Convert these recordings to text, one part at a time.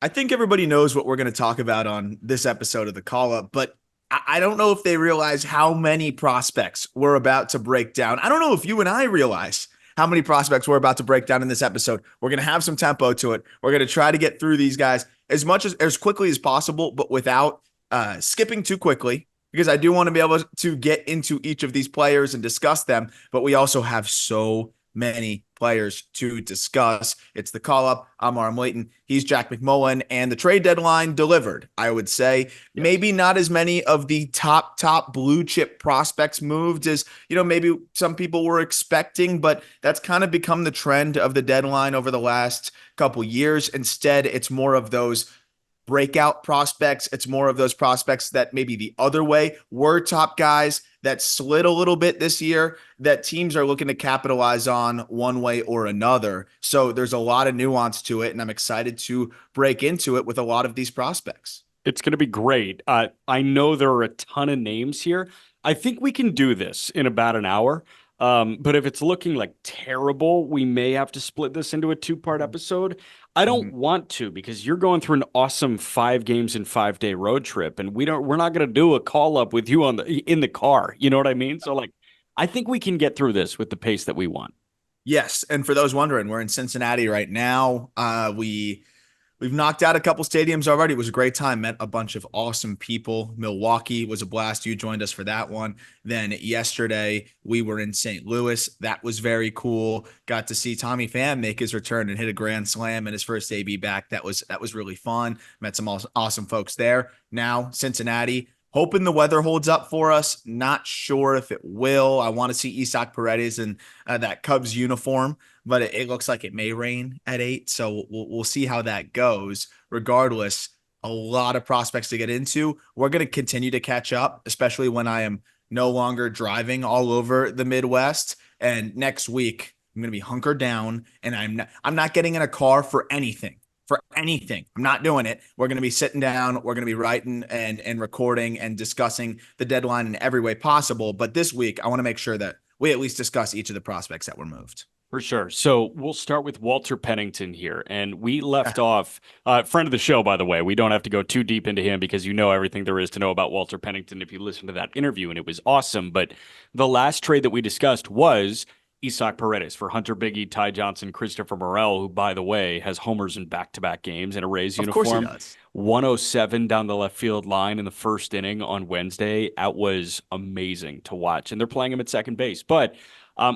I think everybody knows what we're going to talk about on this episode of the call up, but I don't know if they realize how many prospects we're about to break down. I don't know if you and I realize how many prospects we're about to break down in this episode. We're going to have some tempo to it. We're going to try to get through these guys as quickly as possible, but without skipping too quickly, because I do want to be able to get into each of these players and discuss them. But we also have so many players to discuss. It's the call up. I'm Arm Layton. He's Jack McMullen, and the trade deadline delivered. I would say maybe not as many of the top blue chip prospects moved as maybe some people were expecting, but that's kind of become the trend of the deadline over the last couple years. Instead, it's more of those breakout prospects. It's more of those prospects that maybe the other way were top guys that slid a little bit this year that teams are looking to capitalize on one way or another. So there's a lot of nuance to it, and I'm excited to break into it with a lot of these prospects. It's going to be great. I know there are a ton of names here. I think we can do this in about an hour. But if it's looking like terrible, we may have to split this into a two-part episode. I don't want to, because you're going through an awesome 5 games in 5-day road trip, and we're not going to do a call up with you in the car. You know what I mean? So I think we can get through this with the pace that we want. Yes, and for those wondering, we're in Cincinnati right now. We've knocked out a couple stadiums already. It was a great time. Met a bunch of awesome people. Milwaukee was a blast. You joined us for that one. Then yesterday we were in St. Louis. That was very cool. Got to see Tommy Pham make his return and hit a grand slam in his first AB back. That was really fun. Met some awesome folks there. Now Cincinnati. Hoping the weather holds up for us. Not sure if it will. I want to see Jeral Perez in that Cubs uniform, but it looks like it may rain at 8. So we'll see how that goes. Regardless, a lot of prospects to get into. We're going to continue to catch up, especially when I am no longer driving all over the Midwest. And next week, I'm going to be hunkered down, and I'm not getting in a car for anything. I'm not doing it. We're going to be sitting down. We're going to be writing and recording and discussing the deadline in every way possible. But this week, I want to make sure that we at least discuss each of the prospects that were moved. For sure. So we'll start with Walter Pennington here. And we left off, friend of the show, by the way. We don't have to go too deep into him because you know everything there is to know about Walter Pennington if you listen to that interview, and it was awesome. But the last trade that we discussed was Jeral Perez for Hunter Biggie, Ty Johnson, Christopher Morel, who, by the way, has homers in back-to-back games in a Rays uniform. Of course he does. 107 down the left field line in the first inning on Wednesday. That was amazing to watch. And they're playing him at second base. But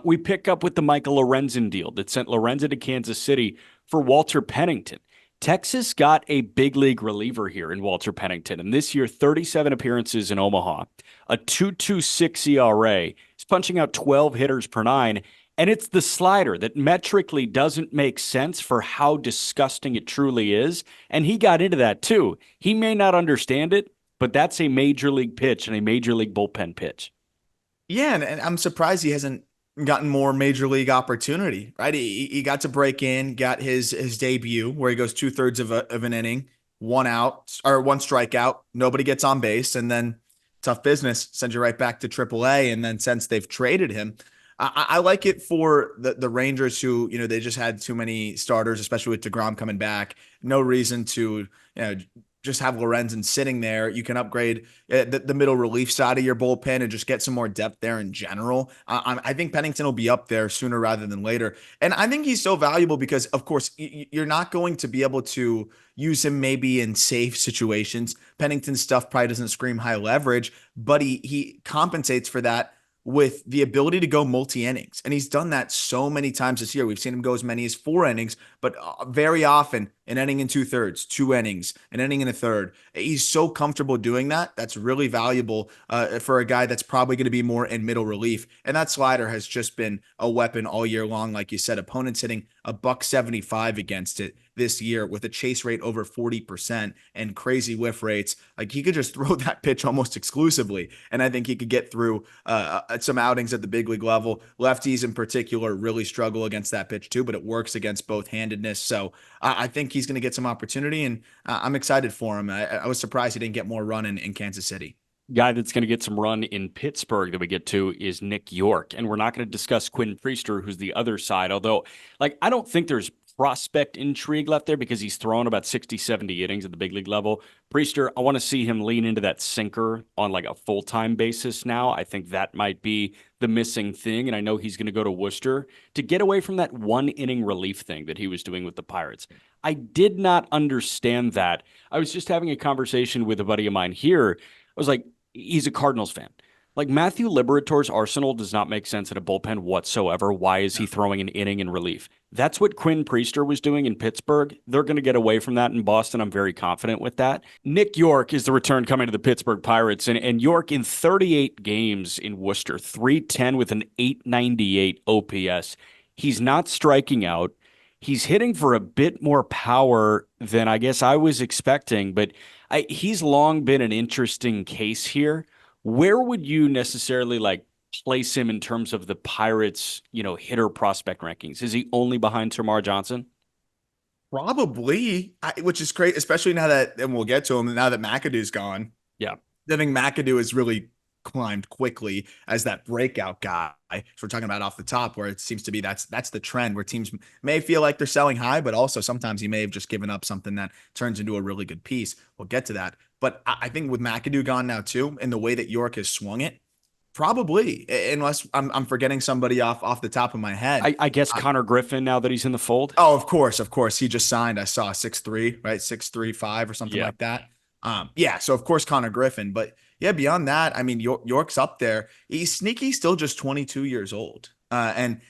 we pick up with the Michael Lorenzen deal that sent Lorenzen to Kansas City for Walter Pennington. Texas got a big league reliever here in Walter Pennington. And this year, 37 appearances in Omaha, a 2.26 ERA. He's punching out 12 hitters per 9. And it's the slider that metrically doesn't make sense for how disgusting it truly is. And he got into that too. He may not understand it, but that's a major league pitch and a major league bullpen pitch. Yeah, and I'm surprised he hasn't gotten more major league opportunity, right? He got to break in, got his debut where he goes 2/3 of an inning, 1 out or 1 strikeout, nobody gets on base, and then tough business sends you right back to AAA. And then since they've traded him, I like it for the Rangers who, they just had too many starters, especially with DeGrom coming back. No reason to, just have Lorenzen sitting there. You can upgrade the middle relief side of your bullpen and just get some more depth there in general. I think Pennington will be up there sooner rather than later. And I think he's so valuable because, of course, you're not going to be able to use him maybe in safe situations. Pennington's stuff probably doesn't scream high leverage, but he compensates for that with the ability to go multi-innings. And he's done that so many times this year. We've seen him go as many as 4 innings, but very often an inning in 2/3, 2 innings, an inning in a third. He's so comfortable doing that. That's really valuable for a guy that's probably going to be more in middle relief. And that slider has just been a weapon all year long. Like you said, opponents hitting $175 against it this year with a chase rate over 40% and crazy whiff rates. Like, he could just throw that pitch almost exclusively. And I think he could get through some outings at the big league level. Lefties in particular really struggle against that pitch too, but it works against both handedness. So I think he's going to get some opportunity, and I'm excited for him. I was surprised he didn't get more run in Kansas City. Guy that's going to get some run in Pittsburgh that we get to is Nick Yorke. And we're not going to discuss Quinn Priester, who's the other side. Although, I don't think there's prospect intrigue left there because he's thrown about 60, 70 innings at the big league level. Priester, I want to see him lean into that sinker on like a full-time basis now. I think that might be the missing thing, and I know he's going to go to Worcester to get away from that one-inning relief thing that he was doing with the Pirates. I did not understand that. I was just having a conversation with a buddy of mine here. I was like, he's a Cardinals fan. Like Matthew Liberator's arsenal does not make sense in a bullpen whatsoever. Why is he throwing an inning in relief? That's what Quinn Priester was doing in Pittsburgh. They're going to get away from that in Boston. I'm very confident with that. Nick Yorke is the return coming to the Pittsburgh Pirates. And Yorke in 38 games in Worcester, 310 with an 898 OPS. He's not striking out. He's hitting for a bit more power than I guess I was expecting, but he's long been an interesting case here. Where would you necessarily like place him in terms of the Pirates, hitter prospect rankings? Is he only behind Termarr Johnson? Probably, which is great, especially now that, and we'll get to him, now that McAdoo's gone. Yeah. I think McAdoo has really climbed quickly as that breakout guy. So we're talking about off the top, where it seems to be that's the trend, where teams may feel like they're selling high, but also sometimes he may have just given up something that turns into a really good piece. We'll get to that. But I think with McAdoo gone now too, and the way that Yorke has swung it, probably, unless I'm forgetting somebody off the top of my head. I guess Connor Griffin, now that he's in the fold. Oh, of course. He just signed. I saw 6'3", right? 6'3", 5" or something like that. Yeah. So of course Connor Griffin, but yeah, beyond that, I mean, Yorke's up there. He's sneaky, still just 22 years old, and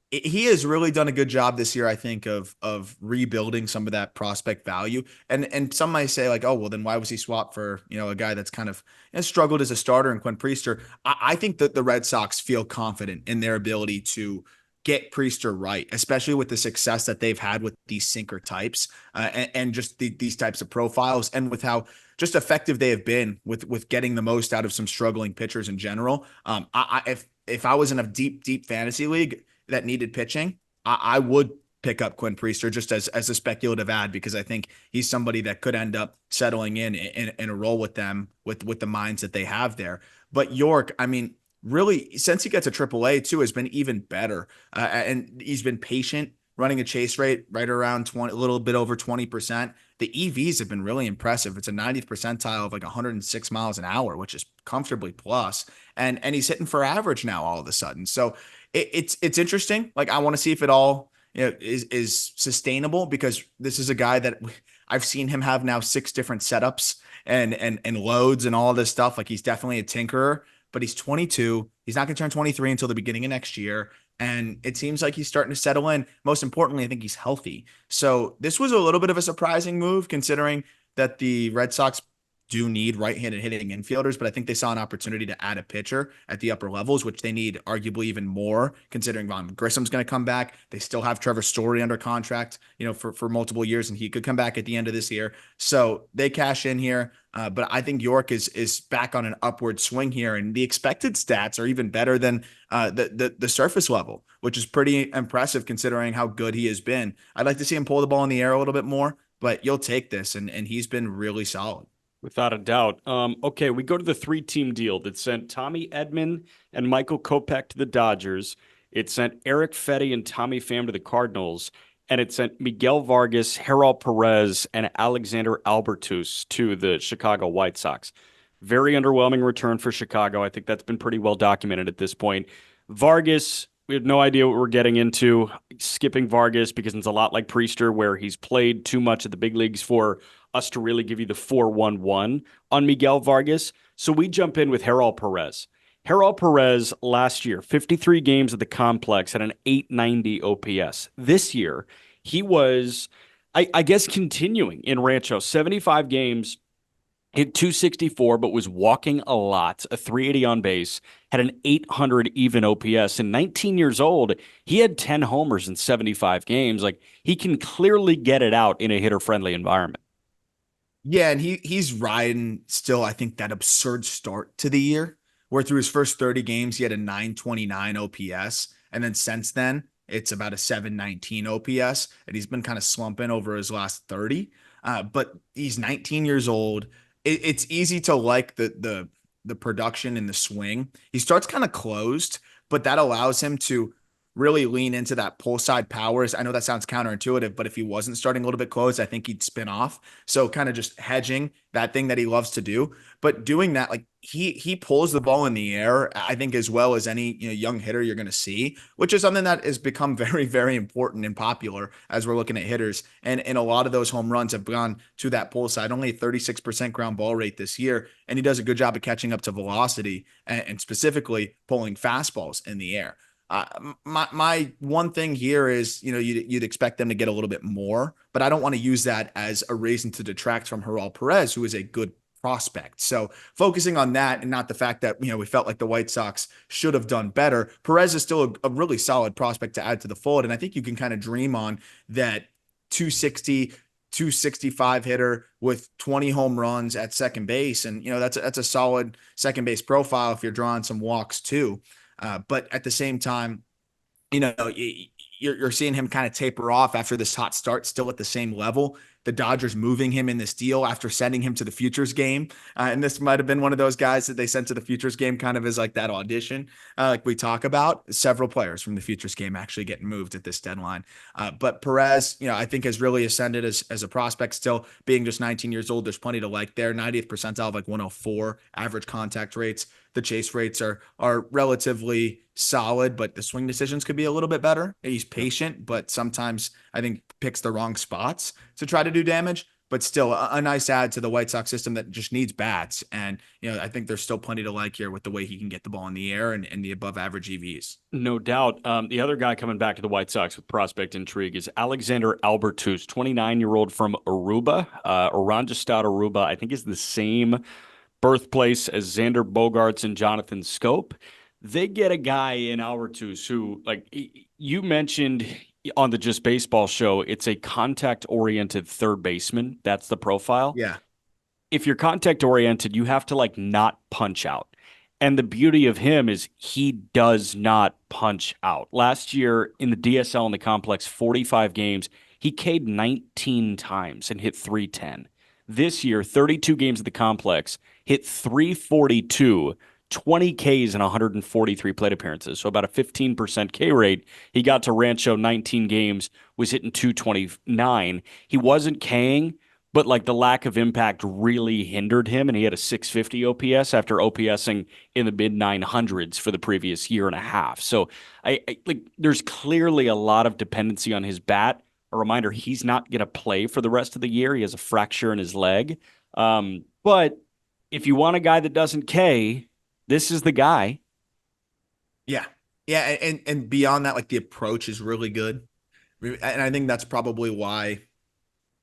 he has really done a good job this year, I think, of rebuilding some of that prospect value. And some might say like, oh, well, then why was he swapped for a guy that's kind of struggled as a starter in Quinn Priester? I think that the Red Sox feel confident in their ability to get Priester right, especially with the success that they've had with these sinker types, and just these types of profiles, and with how just effective they have been with getting the most out of some struggling pitchers in general. If I was in a deep fantasy league that needed pitching, I would pick up Quinn Priester just as a speculative ad, because I think he's somebody that could end up settling in a role with them with the minds that they have there. But Yorke, I mean, really, since he gets a AAA too, has been even better. And he's been patient, running a chase rate right around 20, a little bit over 20%. The EVs have been really impressive. It's a 90th percentile of like 106 miles an hour, which is comfortably plus. And he's hitting for average now all of a sudden. So it's interesting. Like, I want to see if it all is sustainable, because this is a guy that I've seen him have now 6 different setups and loads and all this stuff. Like, he's definitely a tinkerer. But he's 22. He's not going to turn 23 until the beginning of next year. And it seems like he's starting to settle in. Most importantly, I think he's healthy. So this was a little bit of a surprising move, considering that the Red Sox do need right-handed hitting infielders, but I think they saw an opportunity to add a pitcher at the upper levels, which they need arguably even more, considering Von Grissom's going to come back. They still have Trevor Story under contract, for multiple years, and he could come back at the end of this year. So they cash in here. But I think Yorke is back on an upward swing here, and the expected stats are even better than the surface level, which is pretty impressive considering how good he has been. I'd like to see him pull the ball in the air a little bit more, but you'll take this, and he's been really solid. Without a doubt. Okay, we go to the 3-team deal that sent Tommy Edman and Michael Kopech to the Dodgers. It sent Eric Fetty and Tommy Pham to the Cardinals. And it sent Miguel Vargas, Jeral Perez, and Alexander Albertus to the Chicago White Sox. Very underwhelming return for Chicago. I think that's been pretty well documented at this point. Vargas, we have no idea what we're getting into. Skipping Vargas because it's a lot like Priester, where he's played too much at the big leagues for us to really give you the 4-1-1 on Miguel Vargas. So we jump in with Jeral Perez. Jeral Perez last year, 53 games at the complex, had an 890 OPS. This year, he was, I guess, continuing in Rancho. 75 games, hit 264, but was walking a lot, a 380 on base, had an 800 even OPS. And 19 years old, he had 10 homers in 75 games. Like, he can clearly get it out in a hitter-friendly environment. Yeah, and he's riding still, I think, that absurd start to the year, where through his first 30 games, he had a 929 OPS. And then since then, it's about a 719 OPS. And he's been kind of slumping over his last 30. But he's 19 years old. It's easy to like the production and the swing. He starts kind of closed, but that allows him to really lean into that pull side powers. I know that sounds counterintuitive, but if he wasn't starting a little bit close, I think he'd spin off. So kind of just hedging that thing that he loves to do. But doing that, like he pulls the ball in the air, I think, as well as any young hitter you're going to see, which is something that has become very, very important and popular as we're looking at hitters. And a lot of those home runs have gone to that pull side. Only 36% ground ball rate this year, and he does a good job of catching up to velocity and specifically pulling fastballs in the air. My one thing here is, you'd expect them to get a little bit more, but I don't want to use that as a reason to detract from Jeral Perez, who is a good prospect. So focusing on that and not the fact that, we felt like the White Sox should have done better. Perez is still a really solid prospect to add to the fold. And I think you can kind of dream on that 260, 265 hitter with 20 home runs at second base. And, that's a solid second base profile if you're drawing some walks too. But at the same time, you're seeing him kind of taper off after this hot start, still at the same level. The Dodgers moving him in this deal after sending him to the Futures game. And this might have been one of those guys that they sent to the Futures game kind of as like that audition, like we talk about. Several players from the Futures game actually getting moved at this deadline. But Perez, I think has really ascended as a prospect, still being just 19 years old. There's plenty to like there. 90th percentile of like 104 average contact rates. The chase rates are relatively solid, but the swing decisions could be a little bit better. He's patient, but sometimes I think picks the wrong spots to try to do damage. But still, a nice add to the White Sox system that just needs bats. And, I think there's still plenty to like here with the way he can get the ball in the air and the above average EVs. No doubt. The other guy coming back to the White Sox with prospect intrigue is Alexander Albertus, 29-year-old from Aruba. Oranjestad, Aruba, I think is the same birthplace as Xander Bogaerts and Jonathan Scope. They get a guy in Albertus who, like you mentioned on the Just Baseball show, it's a contact-oriented third baseman. That's the profile. Yeah. If you're contact-oriented, you have to like not punch out. And the beauty of him is he does not punch out. Last year in the DSL in the complex, 45 games, he K'd 19 times and hit 310. This year, 32 games at the complex, hit 342, 20 Ks in 143 plate appearances, so about a 15% K rate. He got to Rancho 19 games, was hitting 229. He wasn't K'ing, but like the lack of impact really hindered him, and he had a 650 OPS after OPSing in the mid 900s for the previous year and a half. So I like there's clearly a lot of dependency on his bat. A reminder, he's not going to play for the rest of the year. He has a fracture in his leg. But if you want a guy that doesn't K, this is the guy. Yeah. Yeah. And beyond that, like the approach is really good. And I think that's probably why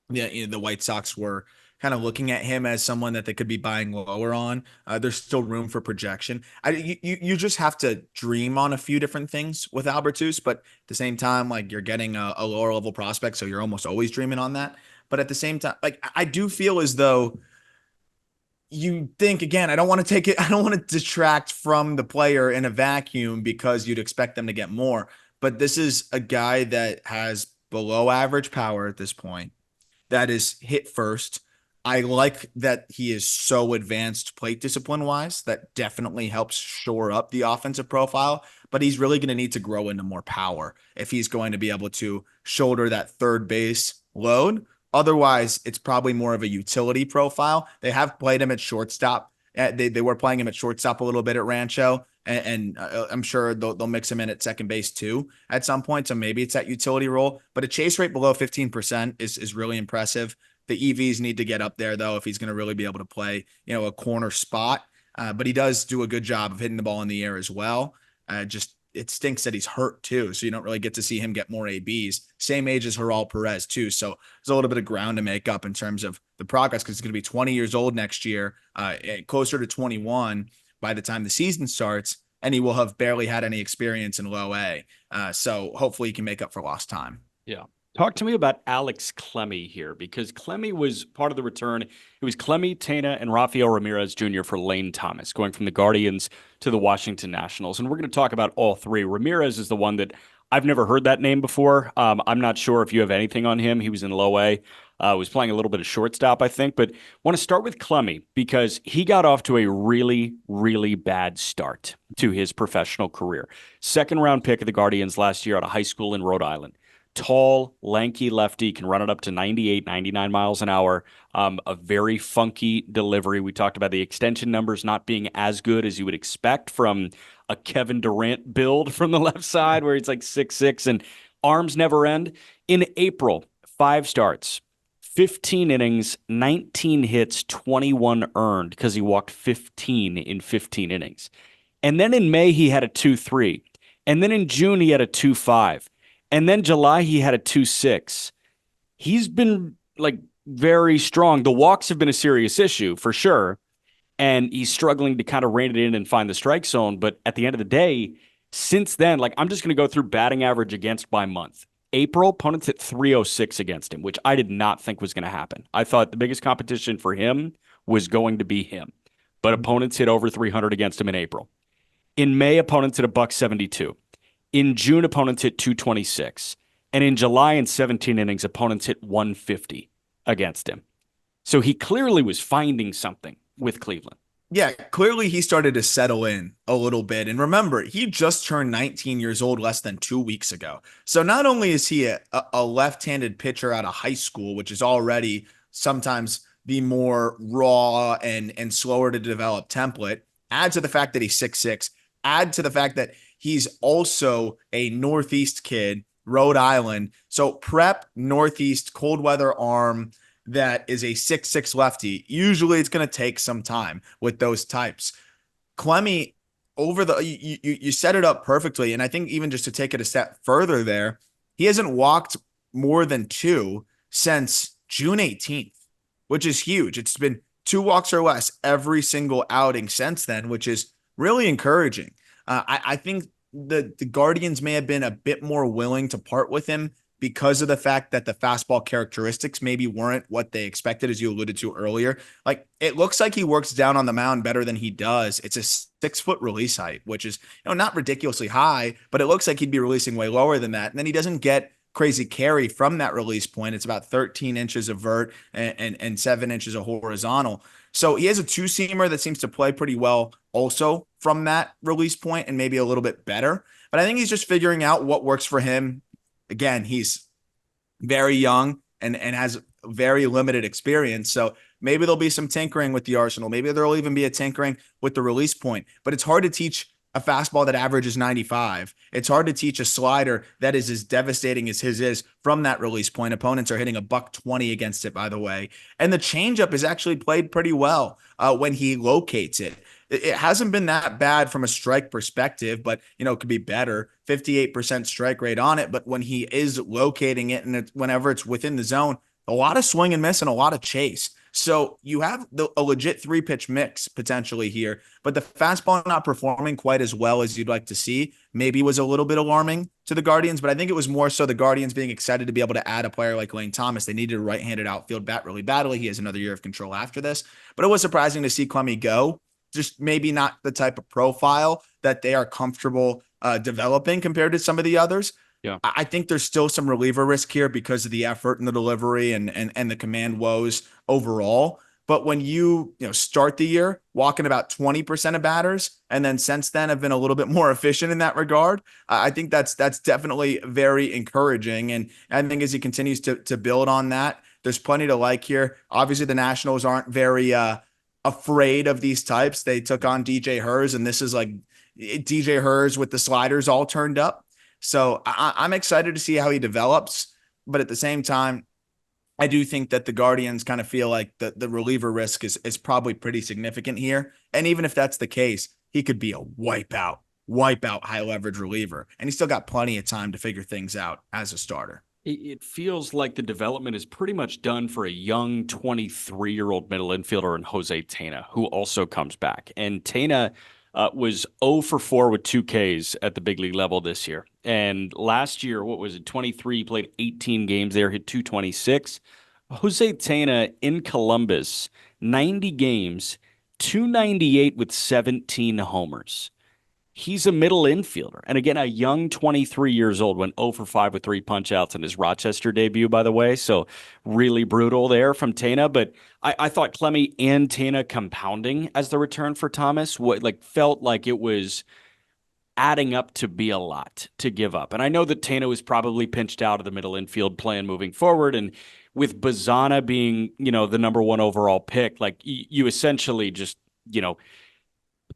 the White Sox were kind of looking at him as someone that they could be buying lower on. There's still room for projection. You just have to dream on a few different things with Albertus, but at the same time, like you're getting a lower level prospect, so you're almost always dreaming on that. But at the same time, like I do feel as though you think again, I don't want to detract from the player in a vacuum because you'd expect them to get more. But this is a guy that has below average power at this point, that is hit first. I like that he is so advanced plate discipline wise. That definitely helps shore up the offensive profile, but he's really going to need to grow into more power if he's going to be able to shoulder that third base load. Otherwise, it's probably more of a utility profile. They have played him at shortstop. They were playing him at shortstop a little bit at Rancho, and I'm sure they'll mix him in at second base too at some point. So maybe it's that utility role, but a chase rate below 15% is really impressive. The EVs need to get up there though if he's going to really be able to play, a corner spot. But he does do a good job of hitting the ball in the air as well. Just it stinks that he's hurt too, so you don't really get to see him get more ABs. Same age as Jeral Perez too, so there's a little bit of ground to make up in terms of the progress because he's going to be 20 years old next year, closer to 21 by the time the season starts, and he will have barely had any experience in low A. So hopefully he can make up for lost time. Yeah. Talk to me about Alex Clemmey here, because Clemmey was part of the return. It was Clemmey, Tena, and Rafael Ramirez Jr. for Lane Thomas, going from the Guardians to the Washington Nationals. And we're going to talk about all three. Ramirez is the one that I've never heard that name before. I'm not sure if you have anything on him. He was in low A. Was playing a little bit of shortstop, I think, but want to start with Clemmey because he got off to a really, really bad start to his professional career. Second round pick of the Guardians last year out of high school in Rhode Island. Tall, lanky lefty, can run it up to 98, 99 miles an hour. A very funky delivery. We talked about the extension numbers not being as good as you would expect from a Kevin Durant build from the left side, where he's like 6'6" and arms never end. In April, 5 starts, 15 innings, 19 hits, 21 earned because he walked 15 in 15 innings. And then in May, he had a 2.3. And then in June, he had a 2.5. And then July, he had a 2.6. He's been like very strong. The walks have been a serious issue for sure. And he's struggling to kind of rein it in and find the strike zone. But at the end of the day, since then, like I'm just going to go through batting average against by month. April, opponents hit 306 against him, which I did not think was going to happen. I thought the biggest competition for him was going to be him. But opponents hit over 300 against him in April. In May, opponents hit a buck 72. In June, opponents hit 226. And in July, in 17 innings, opponents hit 150 against him. So he clearly was finding something with Cleveland. Yeah, clearly he started to settle in a little bit. And remember, he just turned 19 years old less than 2 weeks ago. So not only is he a left-handed pitcher out of high school, which is already sometimes the more raw and slower to develop template, add to the fact that he's 6'6", add to the fact that he's also a Northeast kid, Rhode Island. So prep, Northeast, cold weather arm, that is a 6'6" lefty. Usually it's going to take some time with those types. Clemmey, you set it up perfectly. And I think even just to take it a step further there, he hasn't walked more than 2 since June 18th, which is huge. It's been 2 walks or less every single outing since then, which is really encouraging. I think the Guardians may have been a bit more willing to part with him because of the fact that the fastball characteristics maybe weren't what they expected, as you alluded to earlier. Like, it looks like he works down on the mound better than he does. It's a 6-foot release height, which is, not ridiculously high, but it looks like he'd be releasing way lower than that. And then he doesn't get crazy carry from that release point. It's about 13 inches of vert and 7 inches of horizontal. So he has a 2-seamer that seems to play pretty well also from that release point and maybe a little bit better. But I think he's just figuring out what works for him. Again, he's very young and has very limited experience. So maybe there'll be some tinkering with the arsenal. Maybe there'll even be a tinkering with the release point. But it's hard to teach a fastball that averages 95. It's hard to teach a slider that is as devastating as his is from that release point. Opponents are hitting a buck 20 against it, by the way. And the changeup is actually played pretty well when he locates it. It hasn't been that bad from a strike perspective, but, it could be better. 58% strike rate on it. But when he is locating it and whenever it's within the zone, a lot of swing and miss and a lot of chase. So you have a legit 3-pitch mix potentially here, but the fastball not performing quite as well as you'd like to see maybe was a little bit alarming to the Guardians, but I think it was more so the Guardians being excited to be able to add a player like Lane Thomas. They needed a right-handed outfield bat really badly. He has another year of control after this, but it was surprising to see Clemmey go. Just maybe not the type of profile that they are comfortable developing compared to some of the others. Yeah. I think there's still some reliever risk here because of the effort and the delivery and the command woes overall. But when you start the year walking about 20% of batters, and then since then have been a little bit more efficient in that regard, I think that's definitely very encouraging. And I think as he continues to build on that, there's plenty to like here. Obviously, the Nationals aren't very afraid of these types. They took on DJ Hers, and this is like DJ Hers with the sliders all turned up. So I'm excited to see how he develops. But at the same time, I do think that the Guardians kind of feel like the reliever risk is probably pretty significant here. And even if that's the case, he could be a wipeout high leverage reliever. And he's still got plenty of time to figure things out as a starter. It feels like the development is pretty much done for a young 23-year-old middle infielder in Jose Tena, who also comes back. And Tena was 0 for 4 with 2 Ks at the big league level this year. And last year, 23, played 18 games there, hit 226. Jose Tena in Columbus, 90 games, 298 with 17 homers. he's a middle infielder. And again, a young 23 years old, went 0 for 5 with 3 punch outs in his Rochester debut, by the way. So really brutal there from Tena. But I thought Clemmey and Tena compounding as the return for Thomas felt like it was adding up to be a lot to give up. And I know that Tena was probably pinched out of the middle infield plan moving forward. And with Bazana being, the number 1 overall pick, like you essentially just,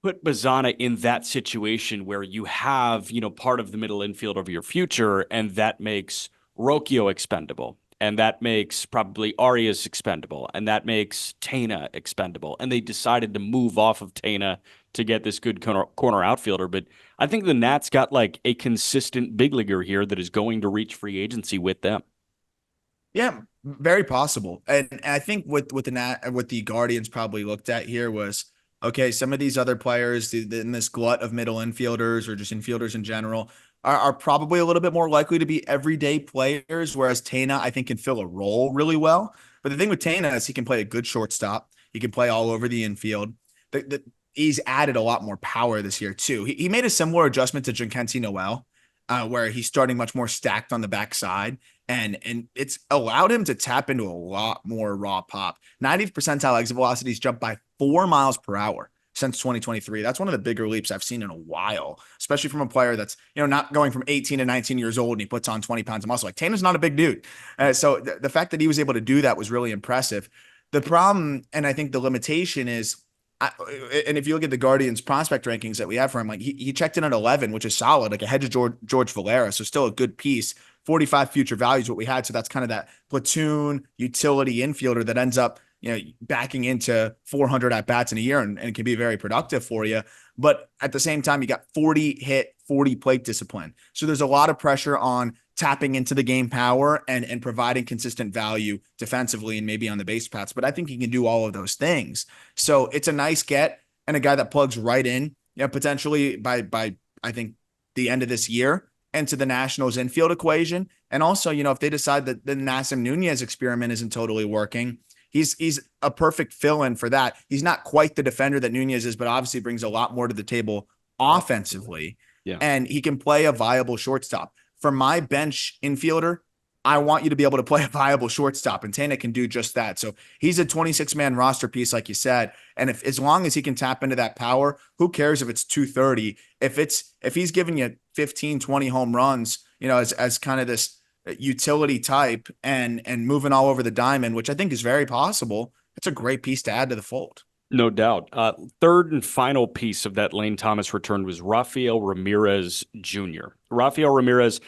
put Bazana in that situation where you have, part of the middle infield of your future, and that makes Rocchio expendable. And that makes probably Arias expendable. And that makes Tena expendable. And they decided to move off of Tena to get this good corner outfielder. But I think the Nats got like a consistent big leaguer here that is going to reach free agency with them. Yeah, very possible. And I think what the Guardians probably looked at here was, okay, some of these other players in this glut of middle infielders or just infielders in general are probably a little bit more likely to be everyday players, whereas Tena, I think, can fill a role really well. But the thing with Tena is he can play a good shortstop. He can play all over the infield. He's added a lot more power this year, too. He made a similar adjustment to Jhonkensy Noel, where he's starting much more stacked on the backside. And it's allowed him to tap into a lot more raw pop. 90th percentile exit velocities jumped by 4 miles per hour since 2023. That's one of the bigger leaps I've seen in a while, especially from a player that's, not going from 18 to 19 years old and he puts on 20 pounds of muscle. Like Tatum's not a big dude. So the fact that he was able to do that was really impressive. The problem, and I think the limitation is, and if you look at the Guardians prospect rankings that we have for him, like he checked in at 11, which is solid, like ahead of George Valera. So still a good piece. 45 future values, what we had. So that's kind of that platoon utility infielder that ends up, backing into 400 at bats in a year and can be very productive for you. But at the same time, you got 40 hit, 40 plate discipline. So there's a lot of pressure on tapping into the game power and providing consistent value defensively and maybe on the base paths. But I think he can do all of those things. So it's a nice get and a guy that plugs right in, potentially by I think the end of this year into the Nationals infield equation. And also, if they decide that the Nassim Nunez experiment isn't totally working, he's a perfect fill-in for that. He's not quite the defender that Nunez is, but obviously brings a lot more to the table offensively. Yeah. And he can play a viable shortstop. For my bench infielder, I want you to be able to play a viable shortstop, and Tena can do just that. So he's a 26-man roster piece, like you said. And as long as he can tap into that power, who cares if it's 230? If he's giving you 15, 20 home runs, as kind of this utility type and moving all over the diamond, which I think is very possible, it's a great piece to add to the fold. No doubt. Third and final piece of that Lane Thomas return was Rafael Ramirez Jr. Rafael Ramirez,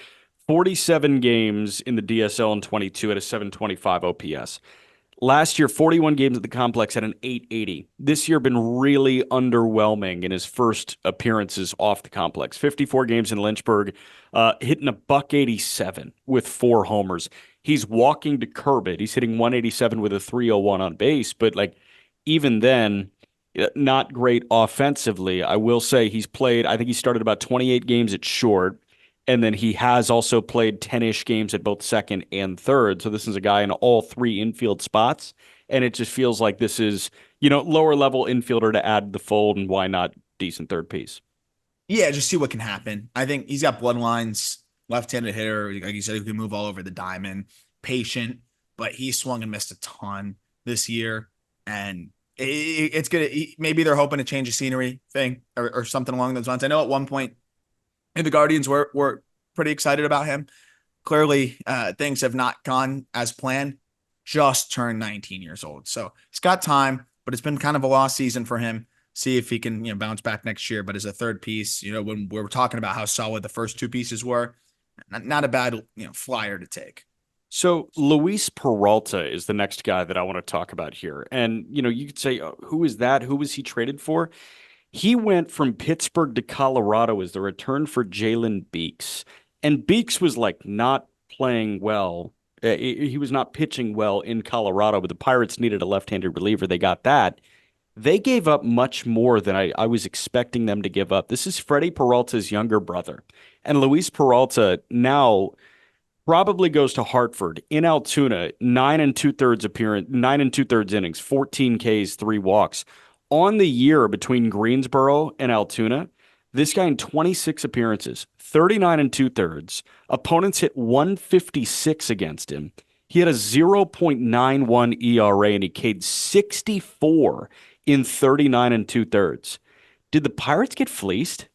47 games in the DSL in 22 at a 725 OPS. Last year, 41 games at the complex at an 880. This year been really underwhelming in his first appearances off the complex. 54 games in Lynchburg, hitting a $187 with 4 homers. He's walking to curb it. He's hitting 187 with a 301 on base, but even then, not great offensively. I will say he's played, I think he started about 28 games at short, and then he has also played 10-ish games at both second and third. So this is a guy in all 3 infield spots, and it just feels like this is, lower level infielder to add to the fold, and why not decent third piece? Yeah, just see what can happen. I think he's got bloodlines, left-handed hitter, like you said, who can move all over the diamond, patient, but he swung and missed a ton this year. And it's good. Maybe they're hoping to change a scenery thing or something along those lines. I know at one point the Guardians were pretty excited about him. Clearly, things have not gone as planned. Just turned 19 years old. So he's got time, but it's been kind of a lost season for him. See if he can bounce back next year. But as a third piece, when we were talking about how solid the first 2 pieces were, not a bad flyer to take. So Luis Peralta is the next guy that I want to talk about here. And, you could say, who is that? Who was he traded for? He went from Pittsburgh to Colorado as the return for Jalen Beeks. And Beeks was not playing well. He was not pitching well in Colorado, but the Pirates needed a left-handed reliever. They got that. They gave up much more than I was expecting them to give up. This is Freddie Peralta's younger brother. And Luis Peralta now probably goes to Hartford in Altoona, 9 2/3 innings, 14 Ks, 3 walks. On the year between Greensboro and Altoona, This guy in 26 appearances, 39 and two thirds. Opponents hit 156 against him. He had a 0.91 ERA and he K'd 64 in 39 and two thirds. Did the Pirates get fleeced?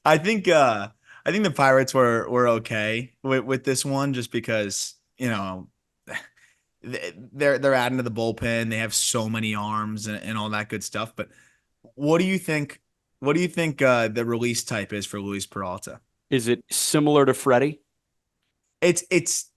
I think I think the Pirates were okay with this one just because, they're adding to the bullpen. They have so many arms and all that good stuff. But what do you think the release type is for Luis Peralta? Is it similar to Freddie? It's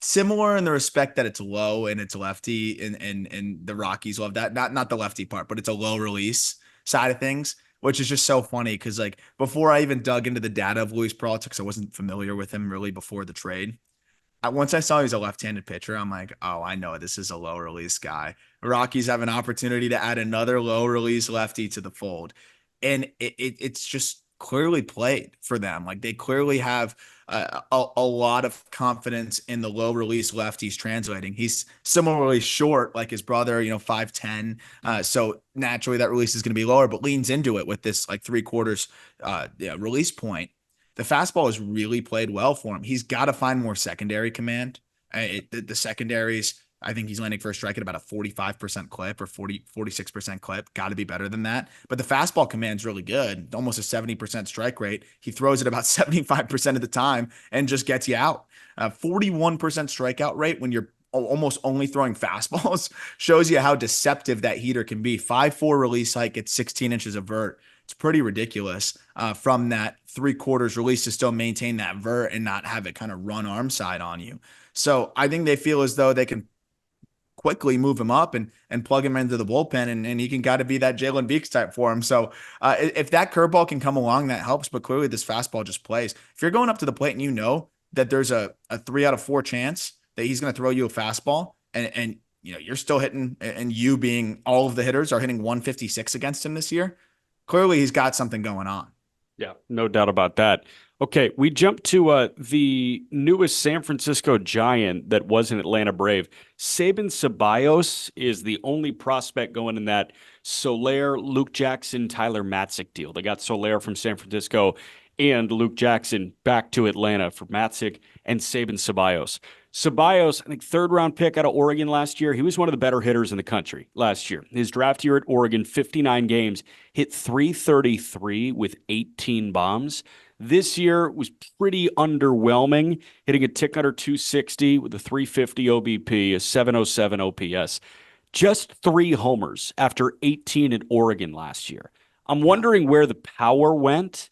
similar in the respect that it's low and it's lefty and the Rockies love that. Not the lefty part, but it's a low release side of things, which is just so funny because like before I even dug into the data of Luis Peralta, because I wasn't familiar with him really before the trade. Once I saw he was a left-handed pitcher, I'm like, oh, I know this is a low release guy. Rockies have an opportunity to add another low release lefty to the fold, and it's just clearly played for them. Like they clearly have a lot of confidence in the low release lefties translating. He's similarly short, like his brother, 5'10". So naturally that release is going to be lower, but leans into it with this like 3/4 release point. The fastball has really played well for him. He's got to find more secondary command. The secondaries, I think he's landing for a strike at about a 45% clip or 46% clip. Got to be better than that. But the fastball command's really good. Almost a 70% strike rate. He throws it about 75% of the time and just gets you out. 41% strikeout rate when you're almost only throwing fastballs shows you how deceptive that heater can be. 5'4" release hike at 16 inches of vert. It's pretty ridiculous from that 3/4 release to still maintain that vert and not have it kind of run arm side on you. So I think they feel as though they can quickly move him up and plug him into the bullpen, and he can got to be that Jalen Beeks type for him. So if that curveball can come along, that helps. But clearly this fastball just plays. If you're going up to the plate and you know that there's a 3 out of 4 chance that he's going to throw you a fastball and you're still hitting, and you being all of the hitters are hitting 156 against him this year, clearly he's got something going on. Yeah, no doubt about that. Okay, we jump to the newest San Francisco Giant that was an Atlanta Brave. Sabin Ceballos is the only prospect going in that Soler, Luke Jackson, Tyler Matzik deal. They got Soler from San Francisco and Luke Jackson back to Atlanta for Matzik and Sabin Ceballos. Ceballos, I think third round pick out of Oregon last year. He was one of the better hitters in the country last year. His draft year at Oregon, 59 games, hit 333 with 18 bombs. This year was pretty underwhelming, hitting a tick under 260 with a 350 OBP, a 707 OPS. Just 3 homers after 18 at Oregon last year. I'm wondering where the power went.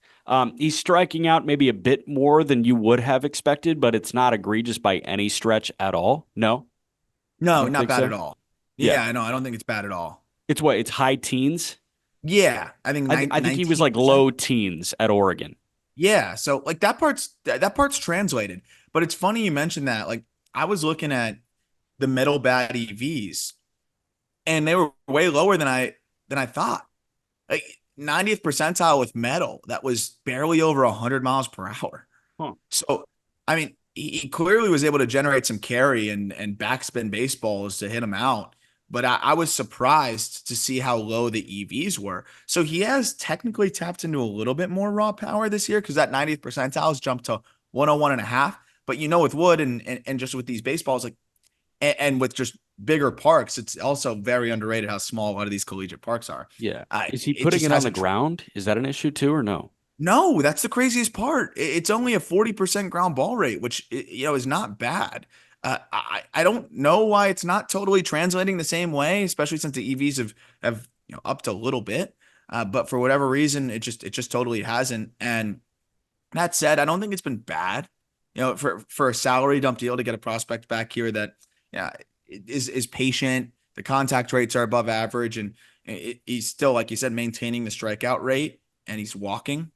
He's striking out maybe a bit more than you would have expected, but it's not egregious by any stretch at all. No, you No, don't not think bad so? at all. Yeah, Yeah, no, I don't think it's bad at all. it's what? It's high teens. Yeah, I think I think he was like 19%. low teens at Oregon. Yeah, so like that part's translated. But it's funny you mentioned that. Like I was looking at the middle bat EVs and they were way lower than I thought. Like 90th percentile with metal, that was barely over 100 miles per hour. Huh. So, I mean, he clearly was able to generate some carry and backspin baseballs to hit him out. But I was surprised to see how low the EVs were. So he has technically tapped into a little bit more raw power this year because that 90th percentile has jumped to 101 and a half. But with wood and just with these baseballs, like and with just bigger parks, it's also very underrated how small a lot of these collegiate parks are. Yeah. Is he It putting just it on the hasn't. ground? Is that an issue too, or no? No, that's the craziest part. It's only a 40% ground ball rate, which is not bad. I don't know why it's not totally translating the same way, especially since the EVs have upped a little bit. But for whatever reason, it just totally hasn't. And that said, I don't think it's been bad. For a salary dump deal to get a prospect back here that yeah is patient. The contact rates are above average, and he's still, like you said, maintaining the strikeout rate, and he's walking.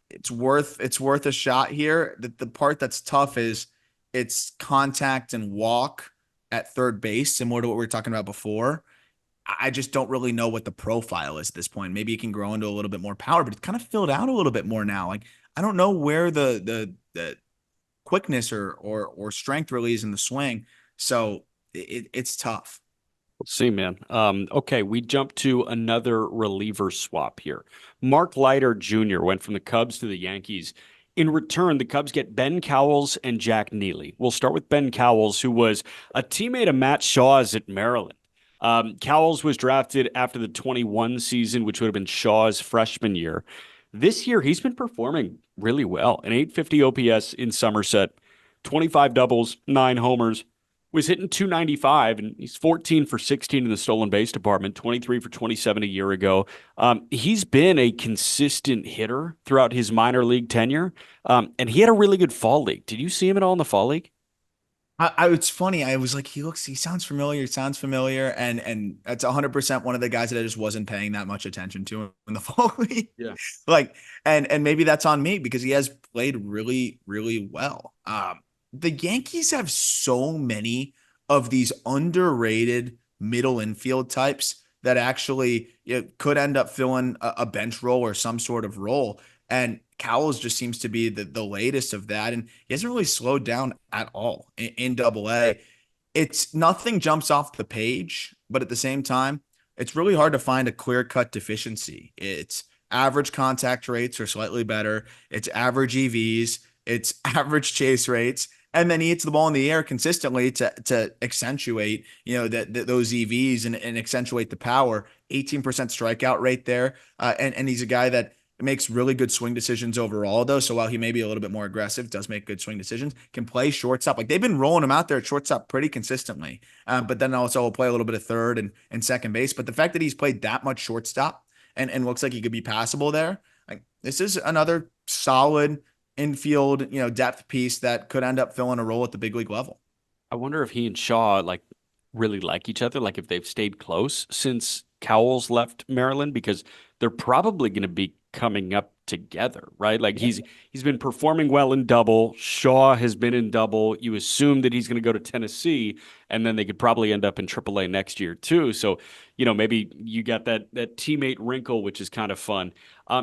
It's worth a shot here. The part that's tough is it's contact and walk at third base, similar to what we were talking about before. I just don't really know what the profile is at this point. Maybe it can grow into a little bit more power, but it's kind of filled out a little bit more now. Like I don't know where the quickness or strength really is in the swing. So it's tough. We'll see, man. Okay, we jump to another reliever swap here. Mark Leiter Jr. went from the Cubs to the Yankees. In return, the Cubs get Ben Cowles and Jack Neely. We'll start with Ben Cowles, who was a teammate of Matt Shaw's at Maryland. Cowles was drafted after the 21 season, which would have been Shaw's freshman year. This year, he's been performing really well. An 850 OPS in Somerset, 25 doubles, 9 homers, was hitting 295, and he's 14 for 16 in the stolen base department, 23 for 27 a year ago. He's been a consistent hitter throughout his minor league tenure, and he had a really good fall league. Did you see him at all in the fall league? It's funny. I was like, he sounds familiar. He sounds familiar. And that's 100% one of the guys that I just wasn't paying that much attention to in the fall league. Yeah. Like, and maybe that's on me because he has played really, really well. The Yankees have so many of these underrated middle infield types that actually could end up filling a bench role or some sort of role. And Cowles just seems to be the latest of that. And he hasn't really slowed down at all in double A. It's nothing jumps off the page, but at the same time, it's really hard to find a clear cut deficiency. It's average contact rates are slightly better. It's average EVs. It's average chase rates. And then he hits the ball in the air consistently to accentuate, those EVs and accentuate the power. 18% strikeout rate there. And he's a guy that makes really good swing decisions overall, though. So while he may be a little bit more aggressive, does make good swing decisions, can play shortstop. Like they've been rolling him out there at shortstop pretty consistently. But then also will play a little bit of third and second base. But the fact that he's played that much shortstop and looks like he could be passable there, like this is another solid infield, depth piece that could end up filling a role at the big league level. I wonder if he and Shaw really like each other, like if they've stayed close since Cowles left Maryland, because they're probably going to be coming up together, right? Like he's been performing well in double. Shaw has been in double. You assume that he's going to go to Tennessee, and then they could probably end up in AAA next year too. So, maybe you got that teammate wrinkle, which is kind of fun.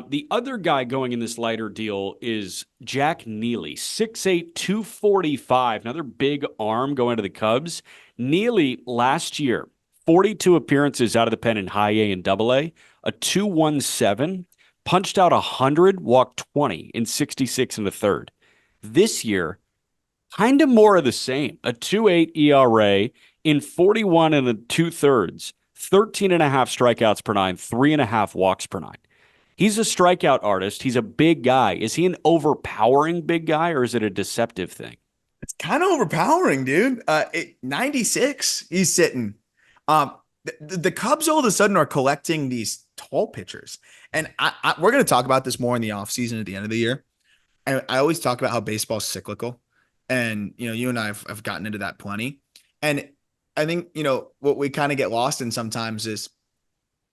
The other guy going in this lighter deal is Jack Neely, 6'8", 245, another big arm going to the Cubs. Neely last year, 42 appearances out of the pen in high A and double A, a 2.17, punched out 100, walked 20 in 66 in the third. This year, kind of more of the same, a 2.8 ERA in 41 and the 2/3, 13 and a half strikeouts per nine, 3.5 walks per nine. He's a strikeout artist. He's a big guy. Is he an overpowering big guy, or is it a deceptive thing? It's kind of overpowering, dude. 96, he's sitting. The Cubs all of a sudden are collecting these tall pitchers. And we're going to talk about this more in the offseason at the end of the year. And I always talk about how baseball's cyclical. And, you and I have gotten into that plenty. And I think, what we kind of get lost in sometimes is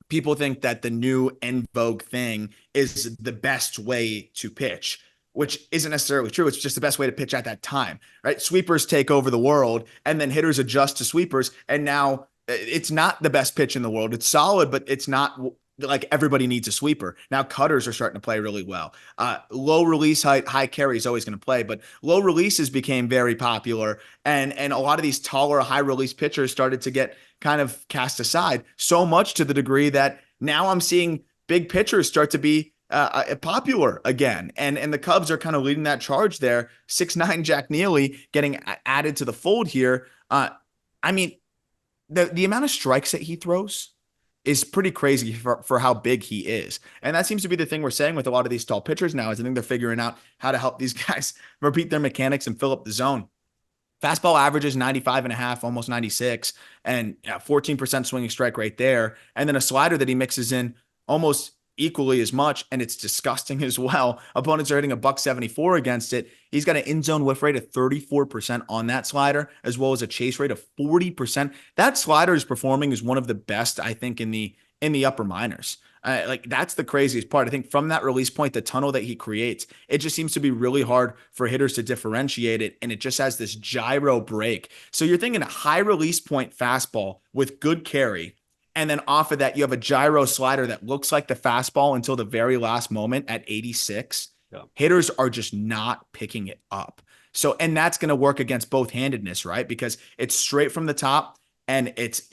people think that the new en vogue thing is the best way to pitch, which isn't necessarily true. It's just the best way to pitch at that time, right? Sweepers take over the world and then hitters adjust to sweepers. And now it's not the best pitch in the world. It's solid, but it's not like everybody needs a sweeper. Now cutters are starting to play really well. Low release height, high carry is always going to play, but low releases became very popular. And a lot of these taller, high release pitchers started to get kind of cast aside, so much to the degree that now I'm seeing big pitchers start to be popular again. And the Cubs are kind of leading that charge there. 6'9" Jack Neely getting added to the fold here. I mean, the amount of strikes that he throws is pretty crazy for how big he is. And that seems to be the thing we're saying with a lot of these tall pitchers now is I think they're figuring out how to help these guys repeat their mechanics and fill up the zone. Fastball averages 95 and a half, almost 96, and 14% swinging strike rate there. And then a slider that he mixes in almost equally as much, and it's disgusting as well. Opponents are hitting a $174 against it. He's got an in-zone whiff rate of 34% on that slider, as well as a chase rate of 40%. That slider is performing as one of the best, I think, in the upper minors. That's the craziest part. I think from that release point, the tunnel that he creates, it just seems to be really hard for hitters to differentiate it. And it just has this gyro break. So you're thinking a high release point fastball with good carry. And then off of that, you have a gyro slider that looks like the fastball until the very last moment at 86. Yeah. Hitters are just not picking it up. So, and that's going to work against both handedness, right? Because it's straight from the top and it's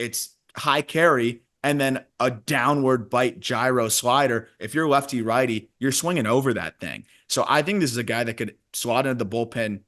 high carry and then a downward bite gyro slider. If you're lefty righty, you're swinging over that thing. So I think this is a guy that could slot into the bullpen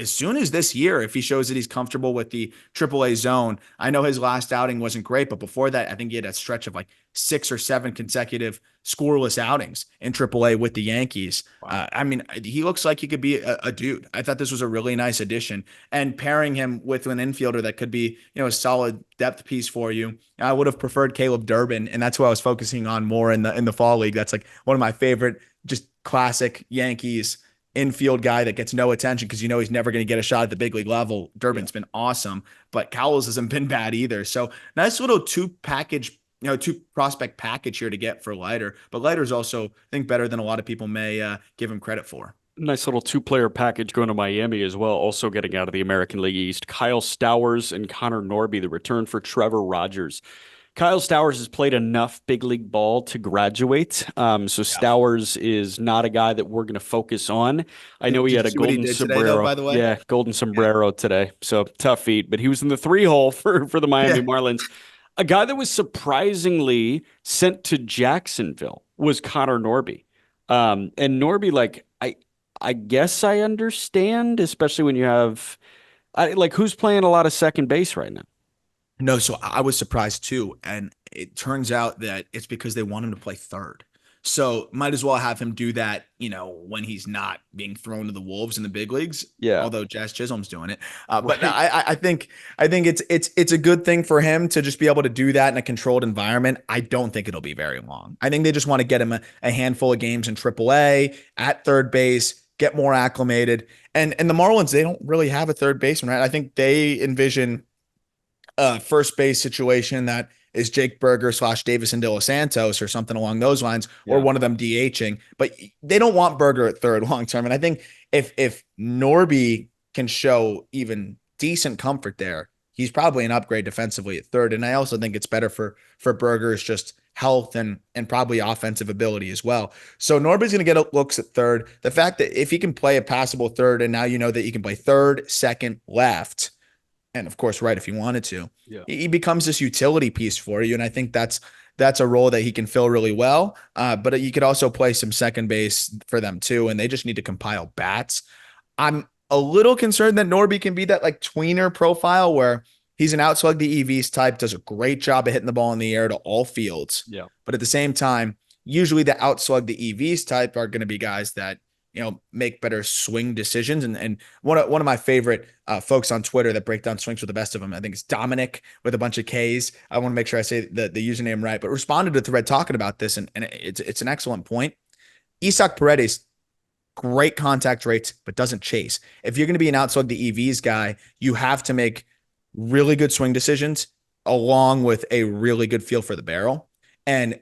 as soon as this year if he shows that he's comfortable with the AAA zone. I know his last outing wasn't great, but before that, I think he had a stretch of like 6 or 7 consecutive scoreless outings in AAA with the Yankees. Wow. I mean, he looks like he could be a dude. I thought this was a really nice addition, and pairing him with an infielder that could be, a solid depth piece for you. I would have preferred Caleb Durbin, and that's who I was focusing on more in the fall league. That's like one of my favorite, just classic Yankees infield guy that gets no attention because he's never going to get a shot at the big league level. Durbin's been awesome, but Cowles hasn't been bad either. So nice little two prospect package here to get for Leiter. But Leiter's also, I think, better than a lot of people may give him credit for. Nice little two-player package going to Miami as well. Also getting out of the American League East, Kyle Stowers and Connor Norby, the return for Trevor Rogers. Kyle Stowers has played enough big league ball to graduate. So Stowers is not a guy that we're going to focus on. I know he had a golden sombrero. Today, though, by the way? Yeah, golden sombrero today. So tough feat, but he was in the 3-hole for the Miami Marlins. A guy that was surprisingly sent to Jacksonville was Connor Norby. And Norby, like, I guess I understand, especially when you have, who's playing a lot of second base right now? No, so I was surprised too. And it turns out that it's because they want him to play third. So might as well have him do that, when he's not being thrown to the wolves in the big leagues. Yeah. Although Jazz Chisholm's doing it. But I think it's a good thing for him to just be able to do that in a controlled environment. I don't think it'll be very long. I think they just want to get him a handful of games in AAA at third base, get more acclimated. And the Marlins, they don't really have a third baseman, right? I think they envision first base situation that is Jake Berger / Davison De Los Santos or something along those lines, or one of them DHing. But they don't want Berger at third long term. And I think if Norby can show even decent comfort there, he's probably an upgrade defensively at third. And I also think it's better for Berger's just health and probably offensive ability as well. So Norby's going to get looks at third. The fact that if he can play a passable third, and now you know that he can play third, second, left, and of course, right if you wanted to, he becomes this utility piece for you. And I think that's a role that he can fill really well. But you could also play some second base for them too. And they just need to compile bats. I'm a little concerned that Norby can be that like tweener profile where he's an outslug the EVs type, does a great job of hitting the ball in the air to all fields. Yeah. But at the same time, usually the outslug the EVs type are going to be guys that, make better swing decisions. And one of my favorite folks on Twitter that break down swings with the best of them, I think it's Dominic with a bunch of Ks. I want to make sure I say the username right, but responded to the thread talking about this. And it's an excellent point. Isaac Paredes, great contact rates, but doesn't chase. If you're going to be an outslug the EVs guy, you have to make really good swing decisions along with a really good feel for the barrel. And